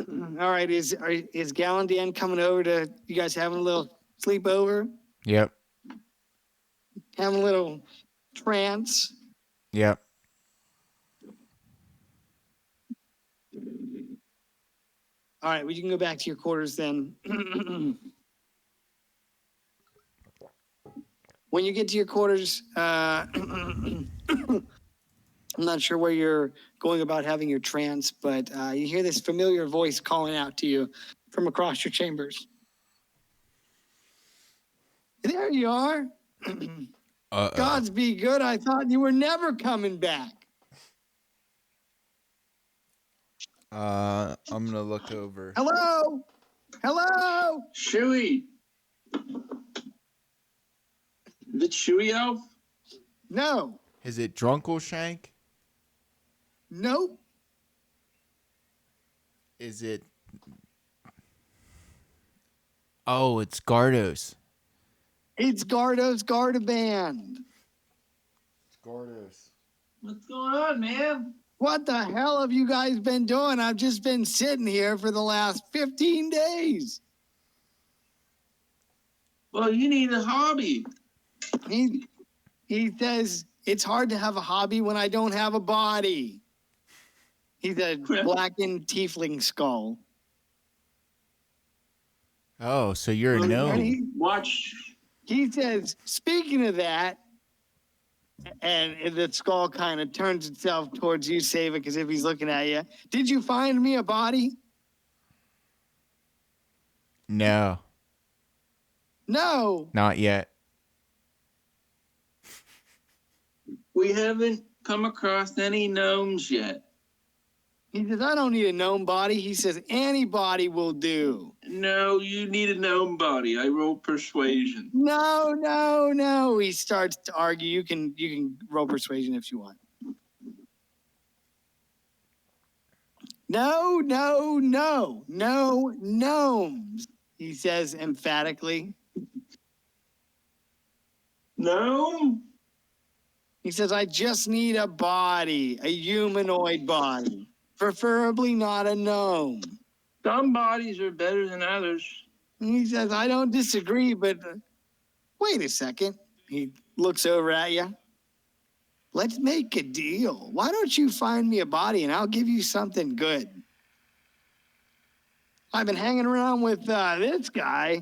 all right, is Gallandian coming over to you guys having a little sleepover, Yep. having a little trance? Yep. All right, well, you can go back to your quarters then. When you get to your quarters, I'm not sure where you're going about having your trance, but you hear this familiar voice calling out to you from across your chambers. There you are. Gods be good. I thought you were never coming back. I'm gonna look over. Hello? Hello? Chewy. Is it Chewy Elf? No. Is it Drunkleshank? Nope. Is it? Oh, it's Gardos. It's Gardo's Gardaband. Gardos. What's going on, man? What the hell have you guys been doing? I've just been sitting here for the last 15 days. Well, you need a hobby. He says it's hard to have a hobby when I don't have a body. He's a blackened tiefling skull. Oh, so you're a And gnome. Watch. he says, speaking of that, and the skull kind of turns itself towards you, Savik, as if he's looking at you. Did you find me a body? No, No. not yet. We haven't come across any gnomes yet. He says, I don't need a gnome body. He says, any body will do. No, you need a gnome body. I roll persuasion. No. He starts to argue. You can roll persuasion if you want. No gnomes, he says emphatically. Gnome? He says, I just need a body, a humanoid body, preferably not a gnome. Some bodies are better than others. He says, I don't disagree, but wait a second. He looks over at you. Let's make a deal. Why don't you find me a body and I'll give you something good? I've been hanging around with this guy,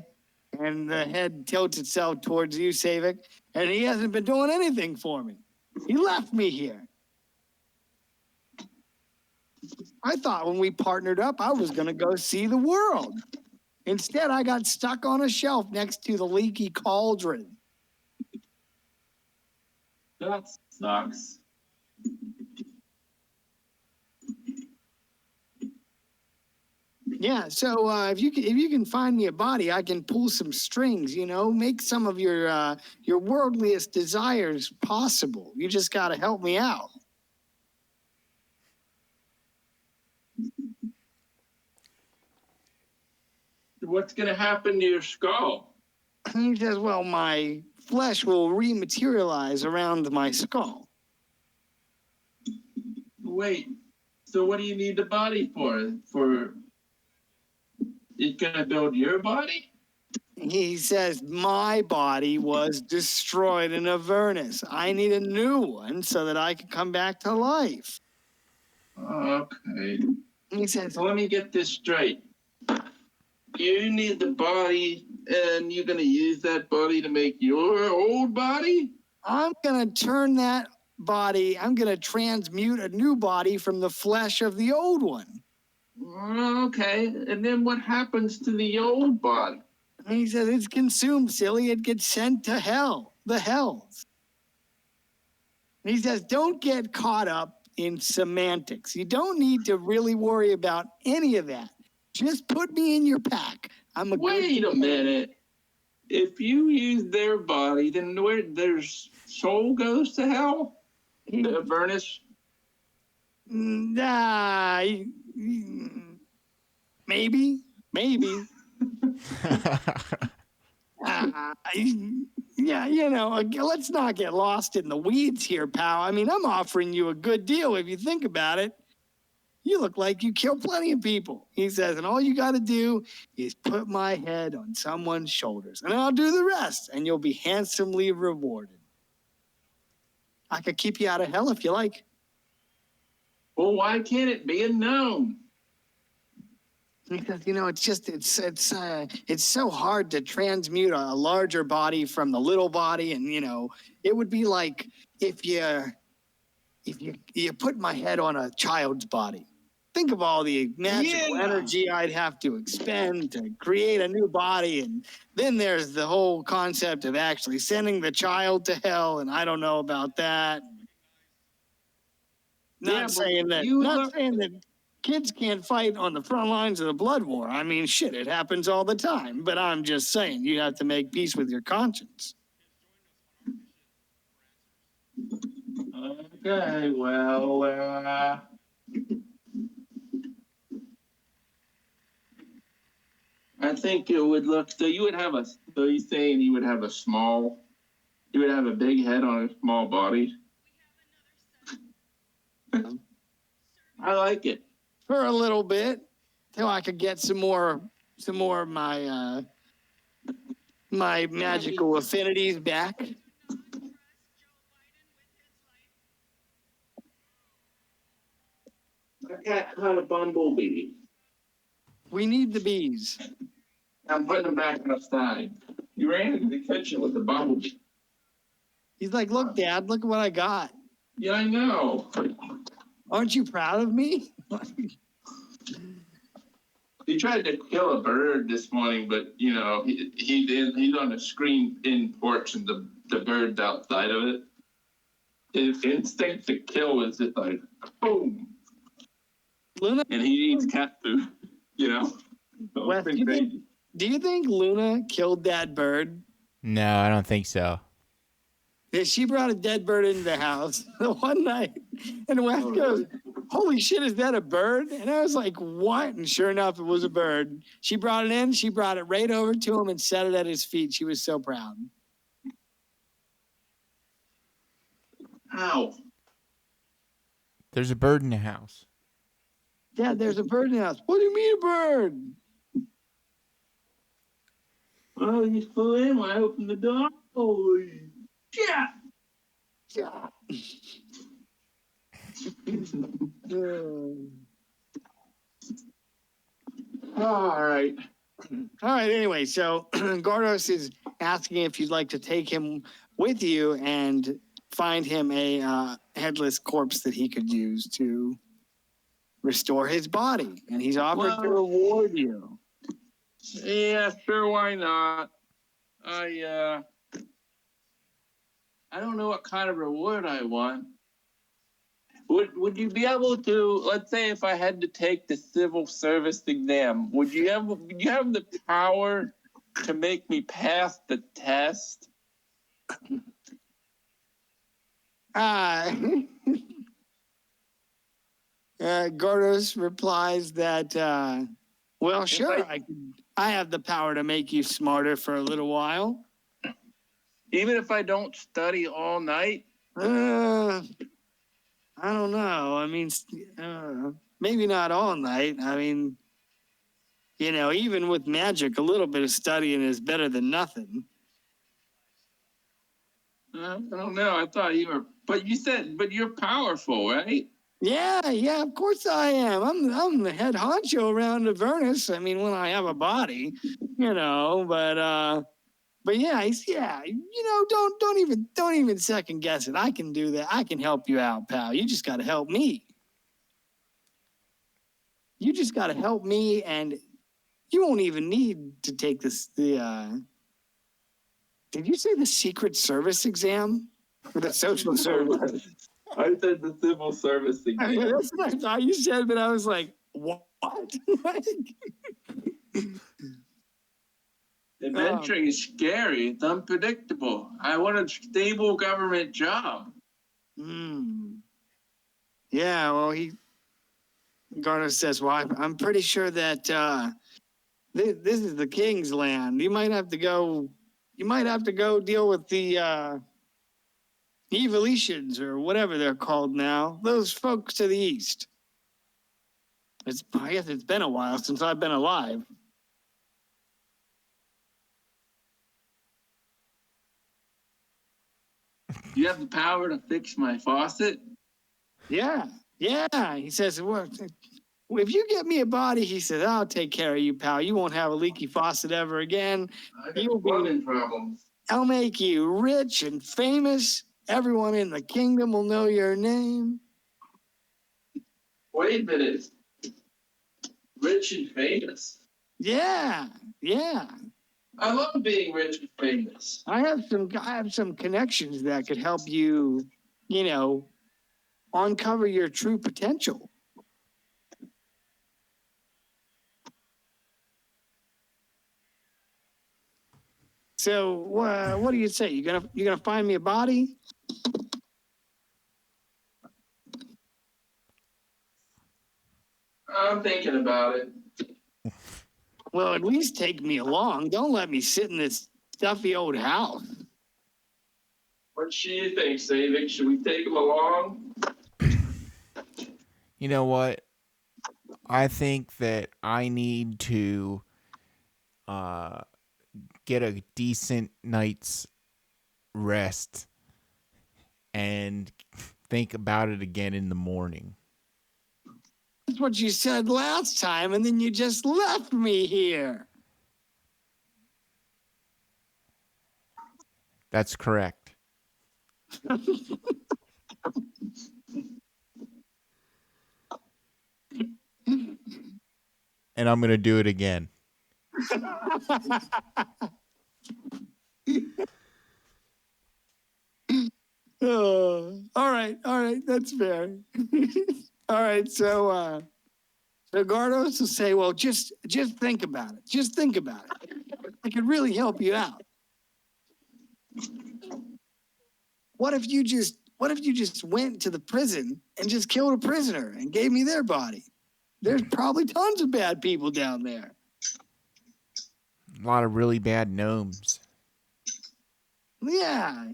and the head tilts itself towards you, Savik, and he hasn't been doing anything for me. He left me here. I thought when we partnered up, I was going to go see the world. Instead, I got stuck on a shelf next to the leaky cauldron. That sucks. Yeah, so if you can find me a body, I can pull some strings. Make some of your worldliest desires possible. You just got to help me out. What's going to happen to your skull? He says, well, my flesh will rematerialize around my skull. Wait, so what do you need the body for? For it's going to build your body? He says, my body was destroyed in Avernus. I need a new one so that I can come back to life. Okay. He says, So let me get this straight. You need the body, and you're going to use that body to make your old body? I'm going to turn that body, I'm going to transmute a new body from the flesh of the old one. Okay, and then what happens to the old body? And he says, it's consumed, silly. It gets sent to hell, the hells. And he says, don't get caught up in semantics. You don't need to really worry about any of that. Just put me in your pack. I'm a Wait a minute. If you use their body, then where their soul goes to hell? The Avernus? Nah, maybe. Yeah, let's not get lost in the weeds here, pal. I mean, I'm offering you a good deal if you think about it. You look like you kill plenty of people, he says, and all you got to do is put my head on someone's shoulders, and I'll do the rest, and you'll be handsomely rewarded. I could keep you out of hell if you like. Well, why can't it be a gnome? Because it's so hard to transmute a larger body from the little body, and it would be like if you put my head on a child's body. think of all the magical Yeah. energy I'd have to expend to create a new body. And then there's the whole concept of actually sending the child to hell. And I don't know about that. Yeah, Not but saying that, you not look- saying that kids can't fight on the front lines of the blood war. I mean, shit, it happens all the time. But I'm just saying, you have to make peace with your conscience. Okay, well, I think it would look, so you would have so you're saying you would have you would have a big head on a small body? I like it. For a little bit, till I could get some more of my my magical affinities back. I got caught a bumblebee. We need the bees. I'm putting them back outside. You ran into the kitchen with the bumblebee. He's like, look, Dad, look at what I got. Yeah, I know. Aren't you proud of me? He tried to kill a bird this morning, but you know, he did. He's on the screen-in porch, and the bird's outside of it. His instinct to kill was just like boom, Luna, and he eats cat food. You know. So Wes, it's been crazy. do you think Luna killed that bird? No, I don't think so. Yeah, she brought a dead bird into the house one night, and Wes goes, holy shit, is that a bird? And I was like, what? And sure enough, it was a bird. She brought it in, she brought it right over to him and set it at his feet. She was so proud. Ow. There's a bird in the house. Dad, there's a bird in the house. What do you mean a bird? Oh, he flew in when I opened the door. Oh, yeah. Yeah. All right. All right, anyway, so Gardos is asking if you'd like to take him with you and find him a headless corpse that he could use to restore his body. And he's offered to Well- reward you. Yeah, sure. Why not? I don't know what kind of reward I want. Would you be able to, let's say if I had to take the civil service exam, would you have the power to make me pass the test? Gardos replies that, well, sure, I- I have the power to make you smarter for a little while. Even if I don't study all night? I don't know. I mean, maybe not all night. I mean, you know, even with magic, a little bit of studying is better than nothing. I don't know. I thought you were, but you're powerful, right? Yeah, of course I am. I'm the head honcho around Avernus. I mean, when I have a body, you know, but yeah, you know, don't even second guess it. I can do that. I can help you out, pal. You just got to help me. You just got to help me, and you won't even need to take did you say the Secret Service exam or the social service? I said the civil service I mean, exam. that's what I thought you said, but I was like, what? Adventuring is scary. It's unpredictable. I want a stable government job. Yeah, well, Garner says, well, I'm pretty sure that this is the king's land. You might have to go deal with the Evoletians or whatever they're called now. Those folks to the east. I guess it's been a while since I've been alive. You have the power to fix my faucet? Yeah. He says, well, if you get me a body, he says, I'll take care of you, pal. You won't have a leaky faucet ever again. I You'll got be- plumbing problems. I'll make you rich and famous. Everyone in the kingdom will know your name. Wait a minute. Rich and famous. Yeah, yeah. I love being rich and famous. I have some connections that could help you, you know, uncover your true potential. So, what do you say? You gonna find me a body? I'm thinking about it. Well, at least take me along. Don't let me sit in this stuffy old house. What do you think, Savik? Should we take him along? You know what? I think that I need to get a decent night's rest and think about it again in the morning. That's what you said last time, and then you just left me here. That's correct. And I'm going to do it again. All right, that's fair. All right, so Gardos will say, well, just think about it. Just think about it. It could really help you out. What if you just went to the prison and just killed a prisoner and gave me their body? There's probably tons of bad people down there. A lot of really bad gnomes. Yeah.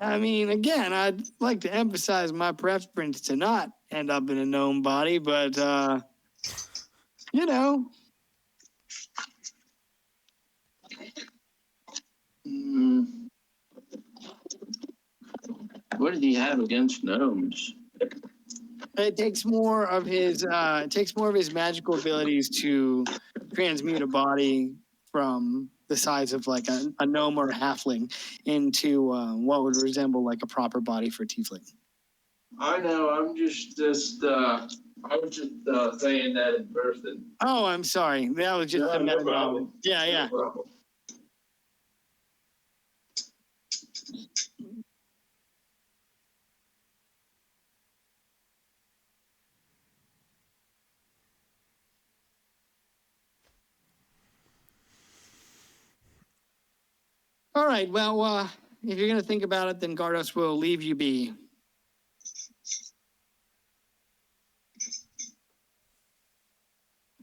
I mean, again, I'd like to emphasize my preference to not end up in a gnome body, but, you know. What did he have against gnomes? It takes more of his magical abilities to transmute a body from the size of like a gnome or a halfling into what would resemble like a proper body for a tiefling. I know. I was just saying that in person. Oh, I'm sorry. That was just a meta knowledge. Yeah. No problem. All right. Well, if you're gonna think about it, then Gardos will leave you be.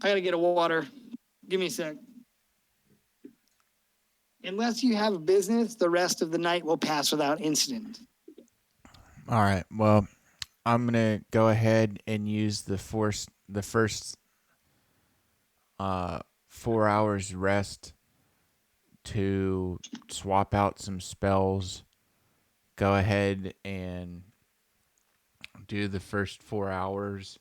I gotta get a water. Give me a sec. Unless you have a business, the rest of the night will pass without incident. All right. Well, I'm going to go ahead and use the first 4 hours rest to swap out some spells. Go ahead and do the first 4 hours,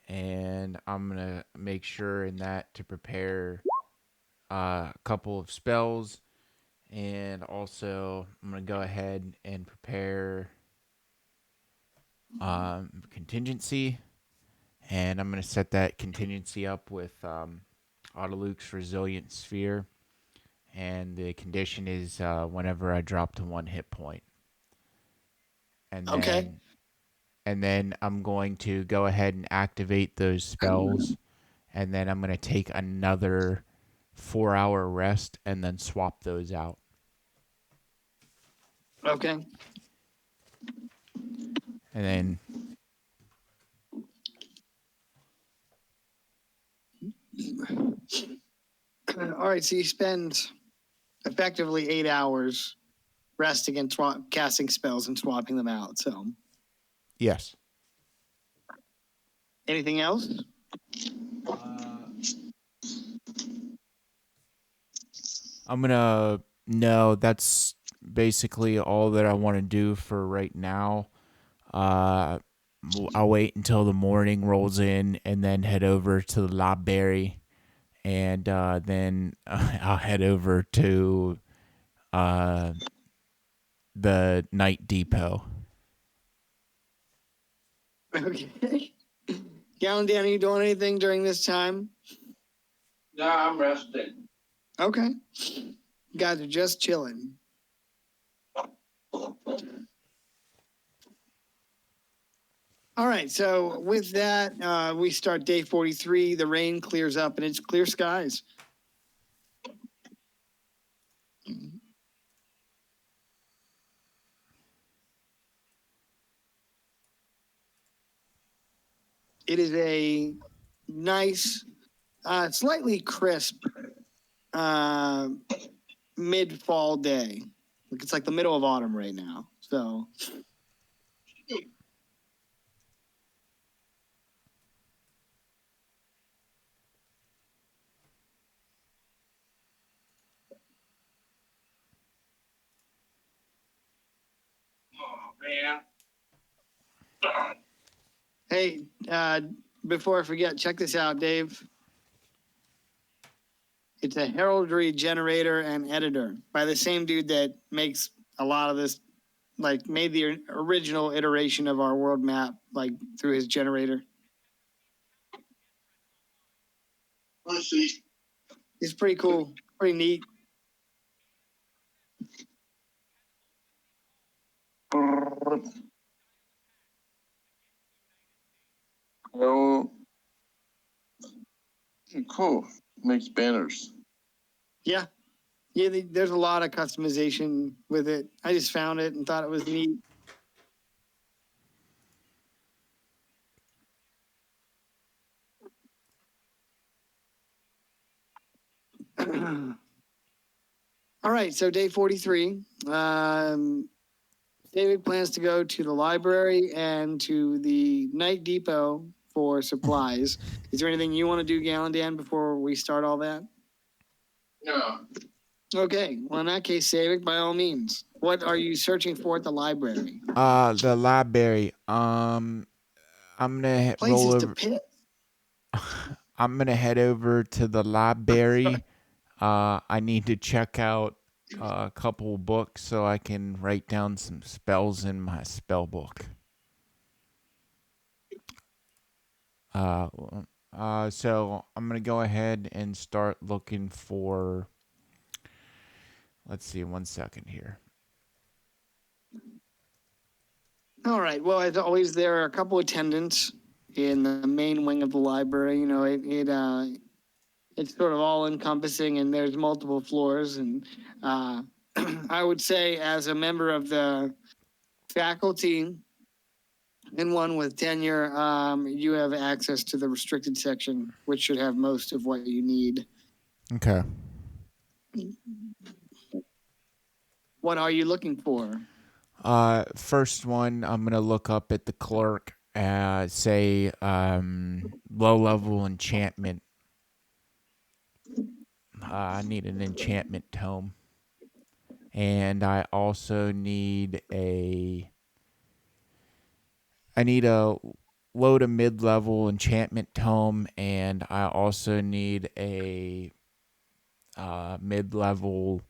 and I'm going to make sure in that to prepare a couple of spells, and also I'm going to go ahead and prepare contingency, and I'm going to set that contingency up with Autoluke's Resilient Sphere, and the condition is whenever I drop to 1 hit point. And then, okay. And then I'm going to go ahead and activate those spells, and then I'm going to take another 4-hour rest and then swap those out. Okay. And then all right, so you spend effectively 8 hours resting and casting spells and swapping them out. So, yes. Anything else? No, that's basically all that I want to do for right now. I'll wait until the morning rolls in and then head over to the library, and then I'll head over to the night depot. Okay. Gallandan, are you doing anything during this time? Nah, I'm resting. Okay. You guys are just chilling. All right. So with that, we start day 43. The rain clears up and it's clear skies. It is a nice, slightly crisp mid-fall day. It's like the middle of autumn right now. So Man. hey, before I forget, check this out, Dave. It's a heraldry generator and editor by the same dude that makes a lot of this, like made the original iteration of our world map, like through his generator. Let's see. It's pretty cool, pretty neat. Oh, cool. Makes banners. Yeah. Yeah, there's a lot of customization with it. I just found it and thought it was neat. All right, so day 43. David plans to go to the library and to the Night Depot for supplies. Is there anything you want to do, Gallandan, before we start all that? No. Okay, well, in that case, Savick, by all means. What are you searching for at the library? The library. I'm gonna roll Places to over. pit. I'm gonna head over to the library. I need to check out a couple books so I can write down some spells in my spell book. So I'm gonna go ahead and start looking for. Let's see, 1 second here. All right, well, as always, there are a couple attendants in the main wing of the library. You know, it's sort of all encompassing and there's multiple floors. And I would say, as a member of the faculty and one with tenure, you have access to the restricted section, which should have most of what you need. Okay. What are you looking for? First one, I'm gonna look up at the clerk. Say low level enchantment. I need an enchantment tome, and I also need a. I need a low to mid level enchantment tome, and I also need a mid level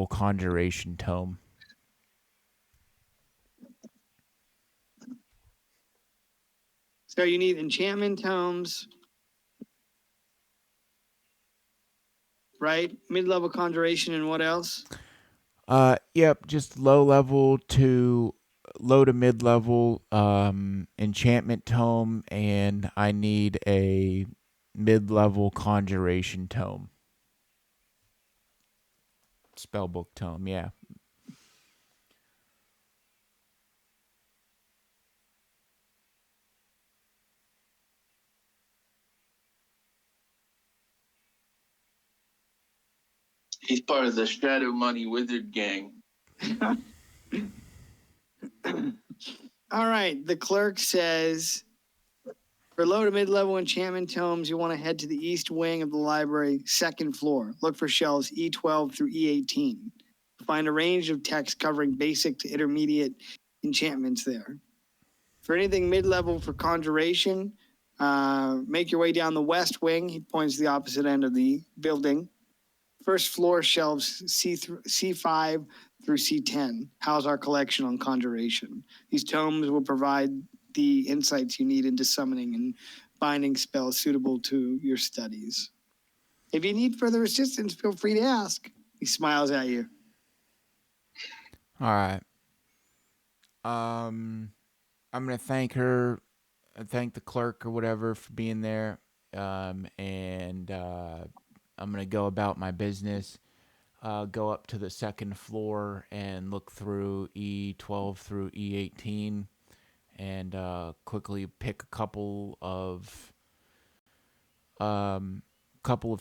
conjuration tome. So you need enchantment tomes, right? Mid-level conjuration and what else? Yep, just low to mid level enchantment tome, and I need a mid level conjuration tome. Spellbook tome, yeah. He's part of the Shadow Money Wizard gang. All right, the clerk says for low to mid-level enchantment tomes, you want to head to the east wing of the library, second floor. Look for shelves E12 through E18. Find a range of text covering basic to intermediate enchantments there. For anything mid-level for conjuration, make your way down the west wing. He points to the opposite end of the building. First floor shelves C5 through C10 house our collection on conjuration. These tomes will provide the insights you need into summoning and binding spell suitable to your studies. If you need further assistance, feel free to ask. He smiles at you. All right. I'm gonna thank her, thank the clerk or whatever for being there, and I'm gonna go about my business. Go up to the second floor and look through E12 through E18, and quickly pick a couple of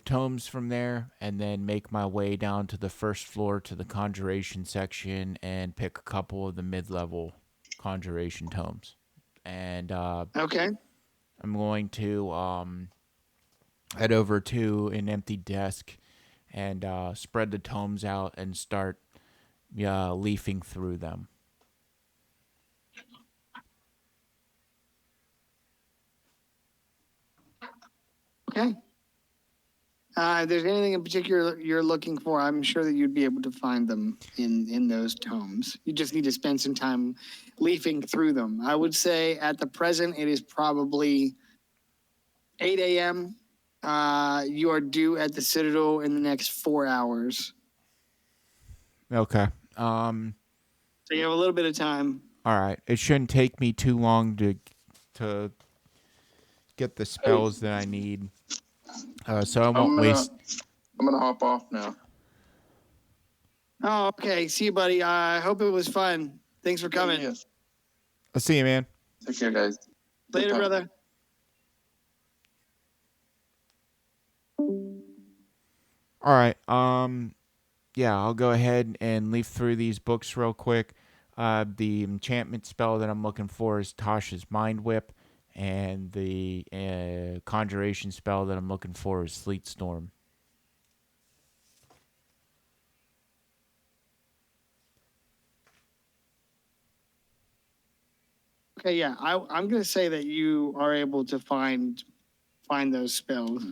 tomes from there, and then make my way down to the first floor to the conjuration section and pick a couple of the mid-level conjuration tomes. And Okay. I'm going to head over to an empty desk and spread the tomes out and start leafing through them. Okay. If there's anything in particular you're looking for, I'm sure that you'd be able to find them in those tomes. You just need to spend some time leafing through them. I would say at the present, it is probably 8 a.m. You are due at the Citadel in the next 4 hours. Okay. So you have a little bit of time. All right. It shouldn't take me too long to get the spells that I need. So I won't waste. I'm gonna hop off now. Oh, okay. See you, buddy. I hope it was fun. Thanks for coming. Yes. I'll see you, man. Take care, guys. Later, Bye. brother. All right. Yeah, I'll go ahead and leaf through these books real quick. The enchantment spell that I'm looking for is Tasha's Mind Whip, and the conjuration spell that I'm looking for is Sleet Storm. Okay, yeah. I'm going to say that you are able to find those spells.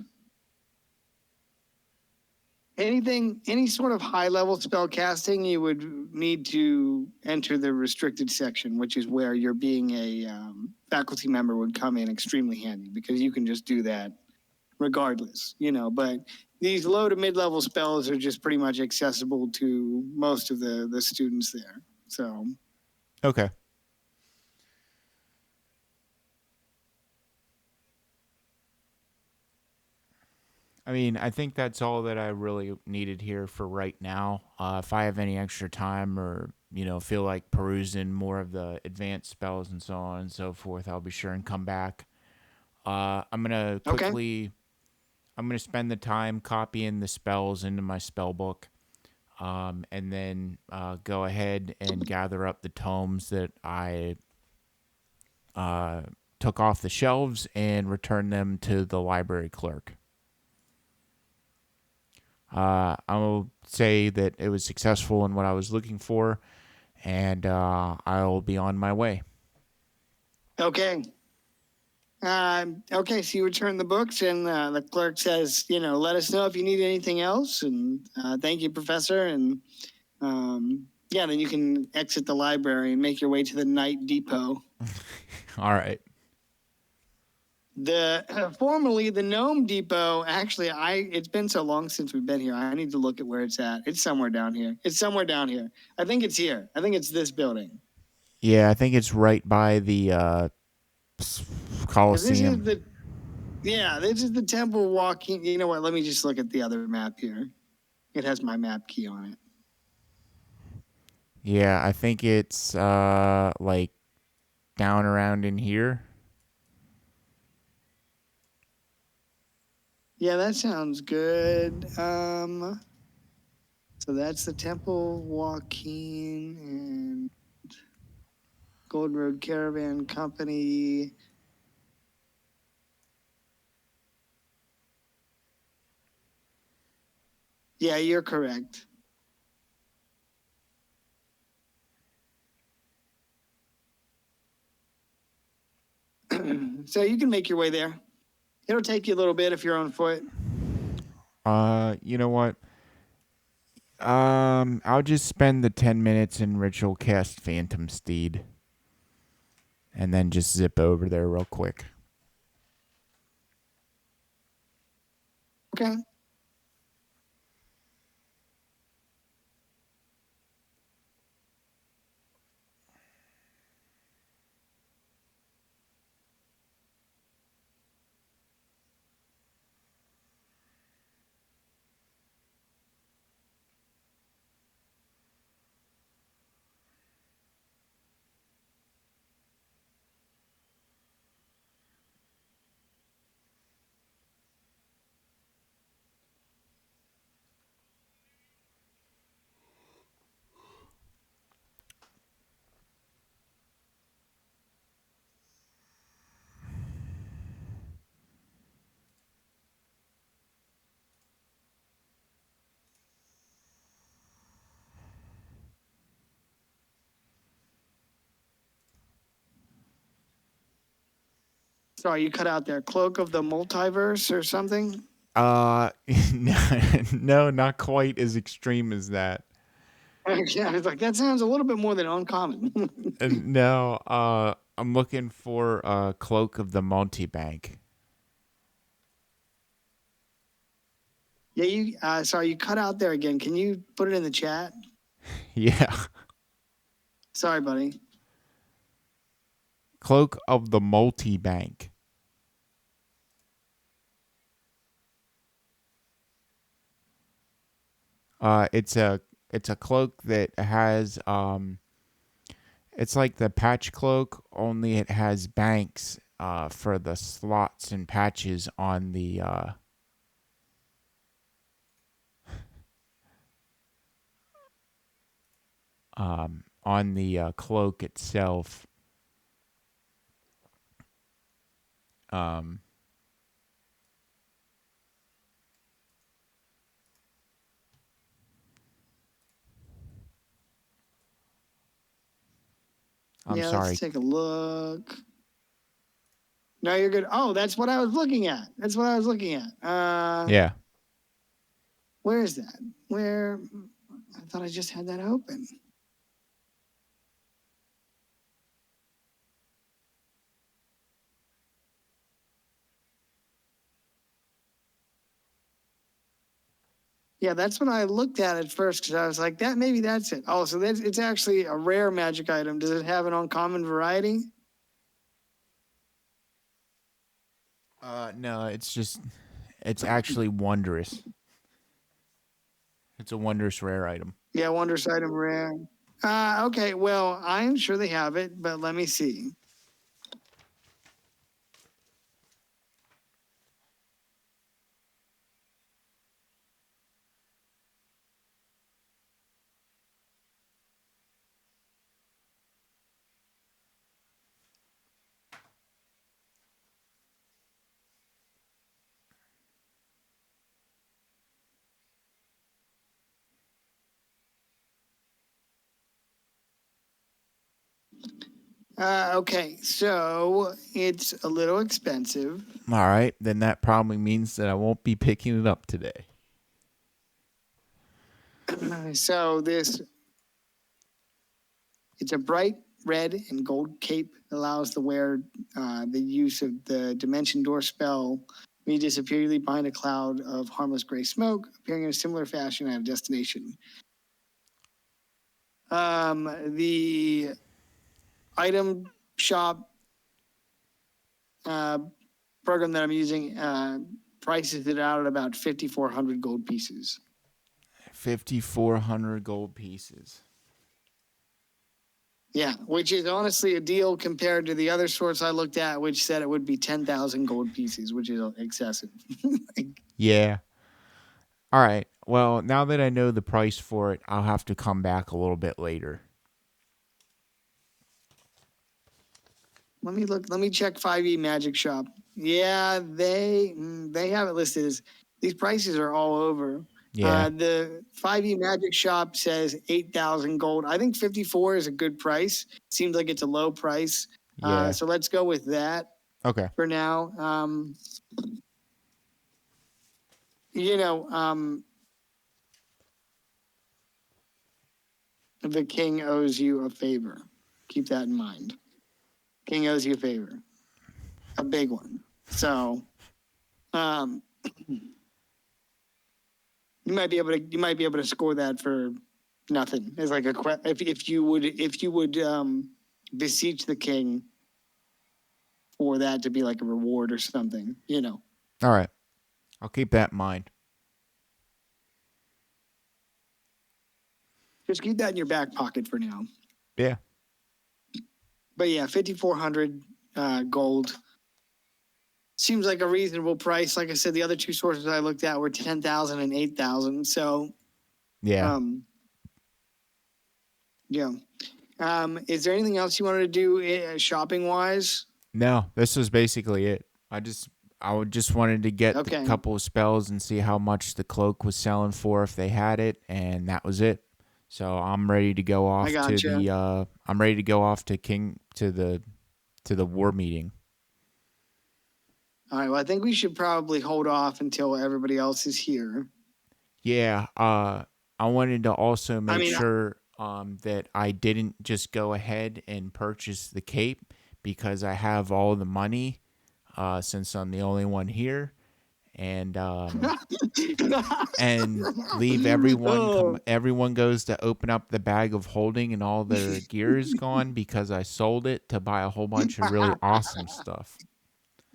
Any sort of high level spell casting, you would need to enter the restricted section, which is where your being a faculty member would come in extremely handy, because you can just do that regardless, but these low to mid level spells are just pretty much accessible to most of the students there. So, Okay. I mean, I think that's all that I really needed here for right now. If I have any extra time or, feel like perusing more of the advanced spells and so on and so forth, I'll be sure and come back. I'm going to quickly, I'm going to spend the time copying the spells into my spell book, and then go ahead and gather up the tomes that I took off the shelves and return them to the library clerk. I'll say that it was successful in what I was looking for, and I'll be on my way. okay. Okay, so you return the books, and the clerk says, let us know if you need anything else, and thank you, Professor. And then you can exit the library and make your way to the Night Depot. All right. Formerly the Gnome Depot. Actually, it's been so long since we've been here. I need to look at where it's at. It's somewhere down here. I think it's here. I think it's this building. Yeah, I think it's right by the Coliseum. This is the temple walking. You know what? Let me just look at the other map here. It has my map key on it. Yeah, I think it's like down around in here. Yeah, that sounds good. So that's the Temple Walking and Golden Road Caravan Company. Yeah, you're correct. So you can make your way there. It'll take you a little bit if you're on foot. You know what? I'll just spend the 10 minutes in ritual cast Phantom Steed, and then just zip over there real quick. Okay. Sorry, you cut out there. Cloak of the Multiverse or something? No, not quite as extreme as that. Yeah, I was like, that sounds a little bit more than uncommon. No, I'm looking for Cloak of the Multibank. Yeah, sorry, you cut out there again. Can you put it in the chat? Yeah. Sorry, buddy. Cloak of the Multibank. It's a cloak that has it's like the patch cloak, only it has banks for the slots and patches on the cloak itself. Um, I'm Yeah, let's sorry. take a look. No, you're good. Oh, that's what I was looking at. That's what I was looking at. Yeah. Where is that? Where? I thought I just had that open. Yeah, that's what I looked at first because I was like, that maybe that's it. Oh, so it's actually a rare magic item. Does it have an uncommon variety? No, it's actually wondrous. It's a wondrous rare item. Yeah, wondrous item rare. Okay, well, I'm sure they have it, but let me see. Okay, so it's a little expensive. All right, then that probably means that I won't be picking it up today. So it's a bright red and gold cape, allows the wearer the use of the Dimension Door spell. When you disappear, you leave behind a cloud of harmless gray smoke, appearing in a similar fashion at a destination. The item shop program that I'm using prices it out at about 5,400 gold pieces. 5,400 gold pieces. Yeah, which is honestly a deal compared to the other sorts I looked at, which said it would be 10,000 gold pieces, which is excessive. Yeah. All right. Well, now that I know the price for it, I'll have to come back a little bit later. Let me look. Let me check 5e Magic Shop. Yeah, they have it listed as these prices are all over. Yeah. The 5e Magic Shop says 8,000 gold. I think 54 is a good price. Seems like it's a low price. Yeah. So let's go with that Okay. for now. The king owes you a favor. Keep that in mind. King owes you a favor, a big one. So, You might be able to score that for nothing. It's like if you would beseech the king for that to be like a reward or something, you know. All right. I'll keep that in mind. Just keep that in your back pocket for now. Yeah. But yeah, 5,400 gold seems like a reasonable price. Like I said, the other two sources I looked at were 10,000 and 8,000. So Yeah. yeah. Is there anything else you wanted to do shopping wise? No, this was basically it. I just wanted to get Okay. a couple of spells and see how much the cloak was selling for if they had it, and that was it. So I'm ready to go off to I'm ready to go off to the war meeting. All right. Well, I think we should probably hold off until everybody else is here. Yeah. I wanted to also make sure that I didn't just go ahead and purchase the cape because I have all the money since I'm the only one here. And and leave everyone. Everyone goes to open up the bag of holding, and all their gear is gone because I sold it to buy a whole bunch of really awesome stuff.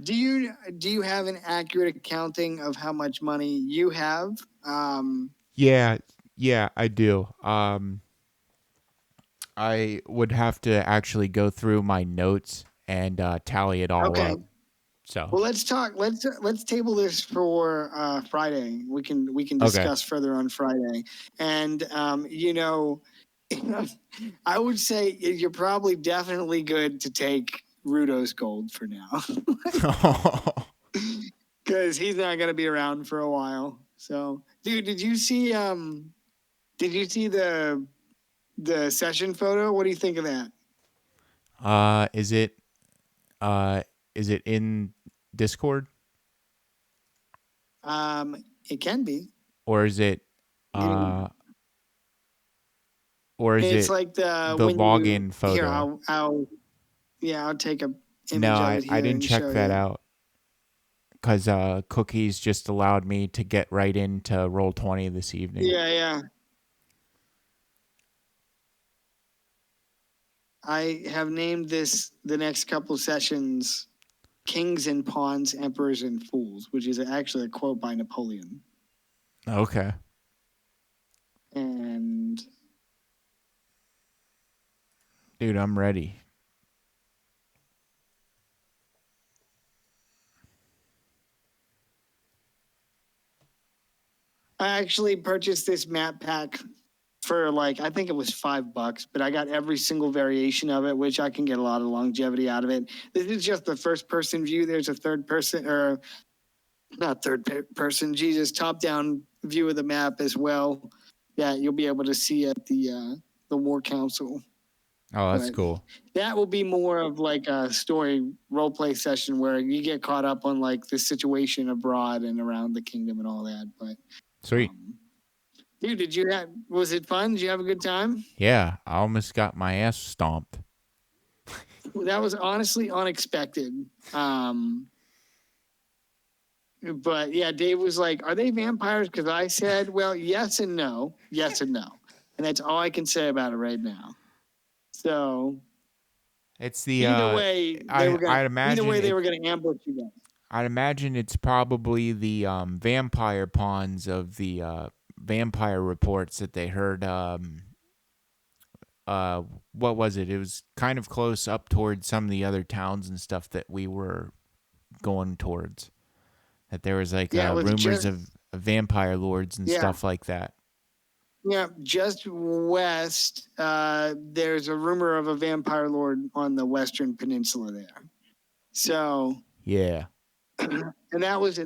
Do you have an accurate accounting of how much money you have? Yeah, I do. I would have to actually go through my notes and tally it all up. So well, let's talk. Let's table this for Friday. We can discuss further on Friday. And I would say you're probably definitely good to take Rudo's gold for now, because he's not going to be around for a while. So, dude, did you see the session photo? What do you think of that? Is it in Discord? It can be. Or is it it's like the login photo? Here, I'll take a image No, of it here I didn't check that you. out because Cookies just allowed me to get right into Roll20 this evening. Yeah. I have named the next couple sessions Kings and Pawns, Emperors and Fools, which is actually a quote by Napoleon. Okay. And dude, I'm ready. I actually purchased this map pack for I think it was $5, but I got every single variation of it, which I can get a lot of longevity out of it. This is just the first person view. There's a third person, or not third person, top down view of the map as well that you'll be able to see at the War Council. Oh, that's cool. That will be more of like a story role play session where you get caught up on the situation abroad and around the kingdom and all that. But sweet. Dude, was it fun? Did you have a good time? Yeah, I almost got my ass stomped. That was honestly unexpected. But yeah, Dave was like, "Are they vampires?" Because I said, "Well, yes and no, and that's all I can say about it right now." So it's the either way, I'd imagine they were going to ambush you guys. I'd imagine it's probably the vampire pawns of the vampire reports that they heard. What was it? It was kind of close up towards some of the other towns and stuff that we were going towards. That there was rumors of vampire lords and stuff like that. Yeah, just west, there's a rumor of a vampire lord on the Western Peninsula there. So yeah, and that was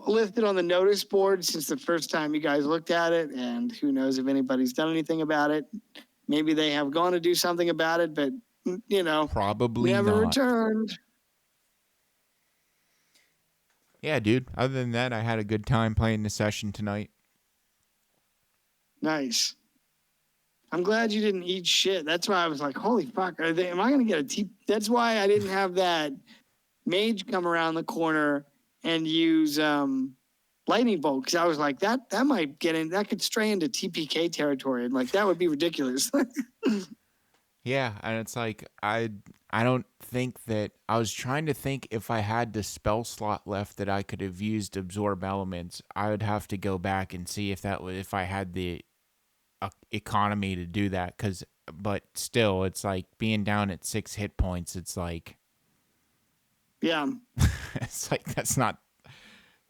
listed on the notice board since the first time you guys looked at it, and who knows if anybody's done anything about it. Maybe they have gone to do something about it, but probably never not. Returned. Yeah, dude. Other than that, I had a good time playing the session tonight. Nice. I'm glad you didn't eat shit. That's why I was like, holy fuck, am I going to get a tea? That's why I didn't have that mage come around the corner and use lightning bolt, because I was like, that might get in, that could stray into TPK territory, and like that would be ridiculous. Yeah, and it's like I don't think that I was trying to think if I had the spell slot left that I could have used absorb elements. I would have to go back and see if that was if I had the economy to do that. But still, it's like being down at 6 hit points. It's like Yeah. it's like that's not.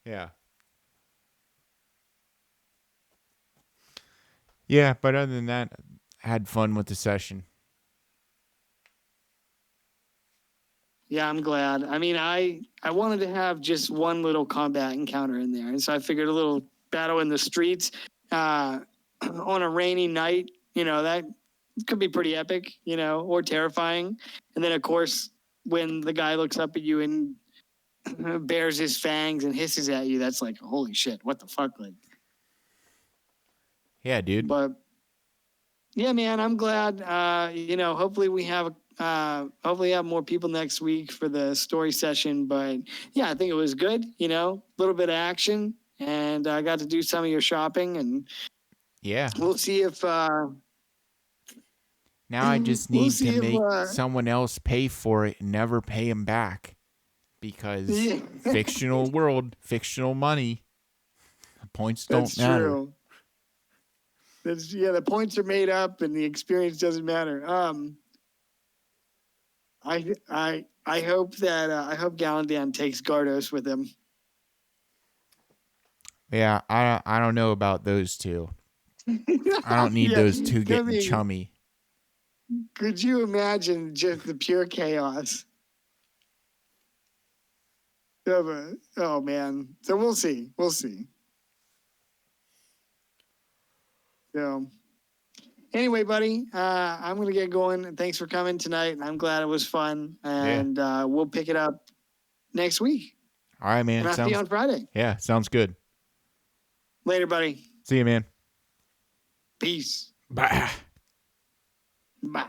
Yeah. Yeah, but other than that, I had fun with the session. Yeah, I'm glad. I mean, I wanted to have just one little combat encounter in there, and so I figured a little battle in the streets on a rainy night, that could be pretty epic, or terrifying. And then, of course, when the guy looks up at you and bares his fangs and hisses at you, that's like, holy shit, what the fuck? Like, Yeah, dude. but yeah, man, I'm glad. Hopefully we have more people next week for the story session. But yeah, I think it was good. A little bit of action, and I got to do some of your shopping, and Yeah. we'll see if. Now I just we'll need see to if, make someone else pay for it and never pay him back. Because Yeah. fictional world, fictional money, points don't That's matter. true. The points are made up and the experience doesn't matter. I hope that I hope Galandan takes Gardos with him. Yeah, I don't know about those two. I don't need Yeah, those two I getting mean, chummy. Could you imagine just the pure chaos? Oh man. So we'll see. We'll see. So anyway, buddy, I'm going to get going. Thanks for coming tonight. I'm glad it was fun. And we'll pick it up next week. All right, man. And I'll see you on Friday. Yeah, sounds good. Later, buddy. See you, man. Peace. Bye. Bye.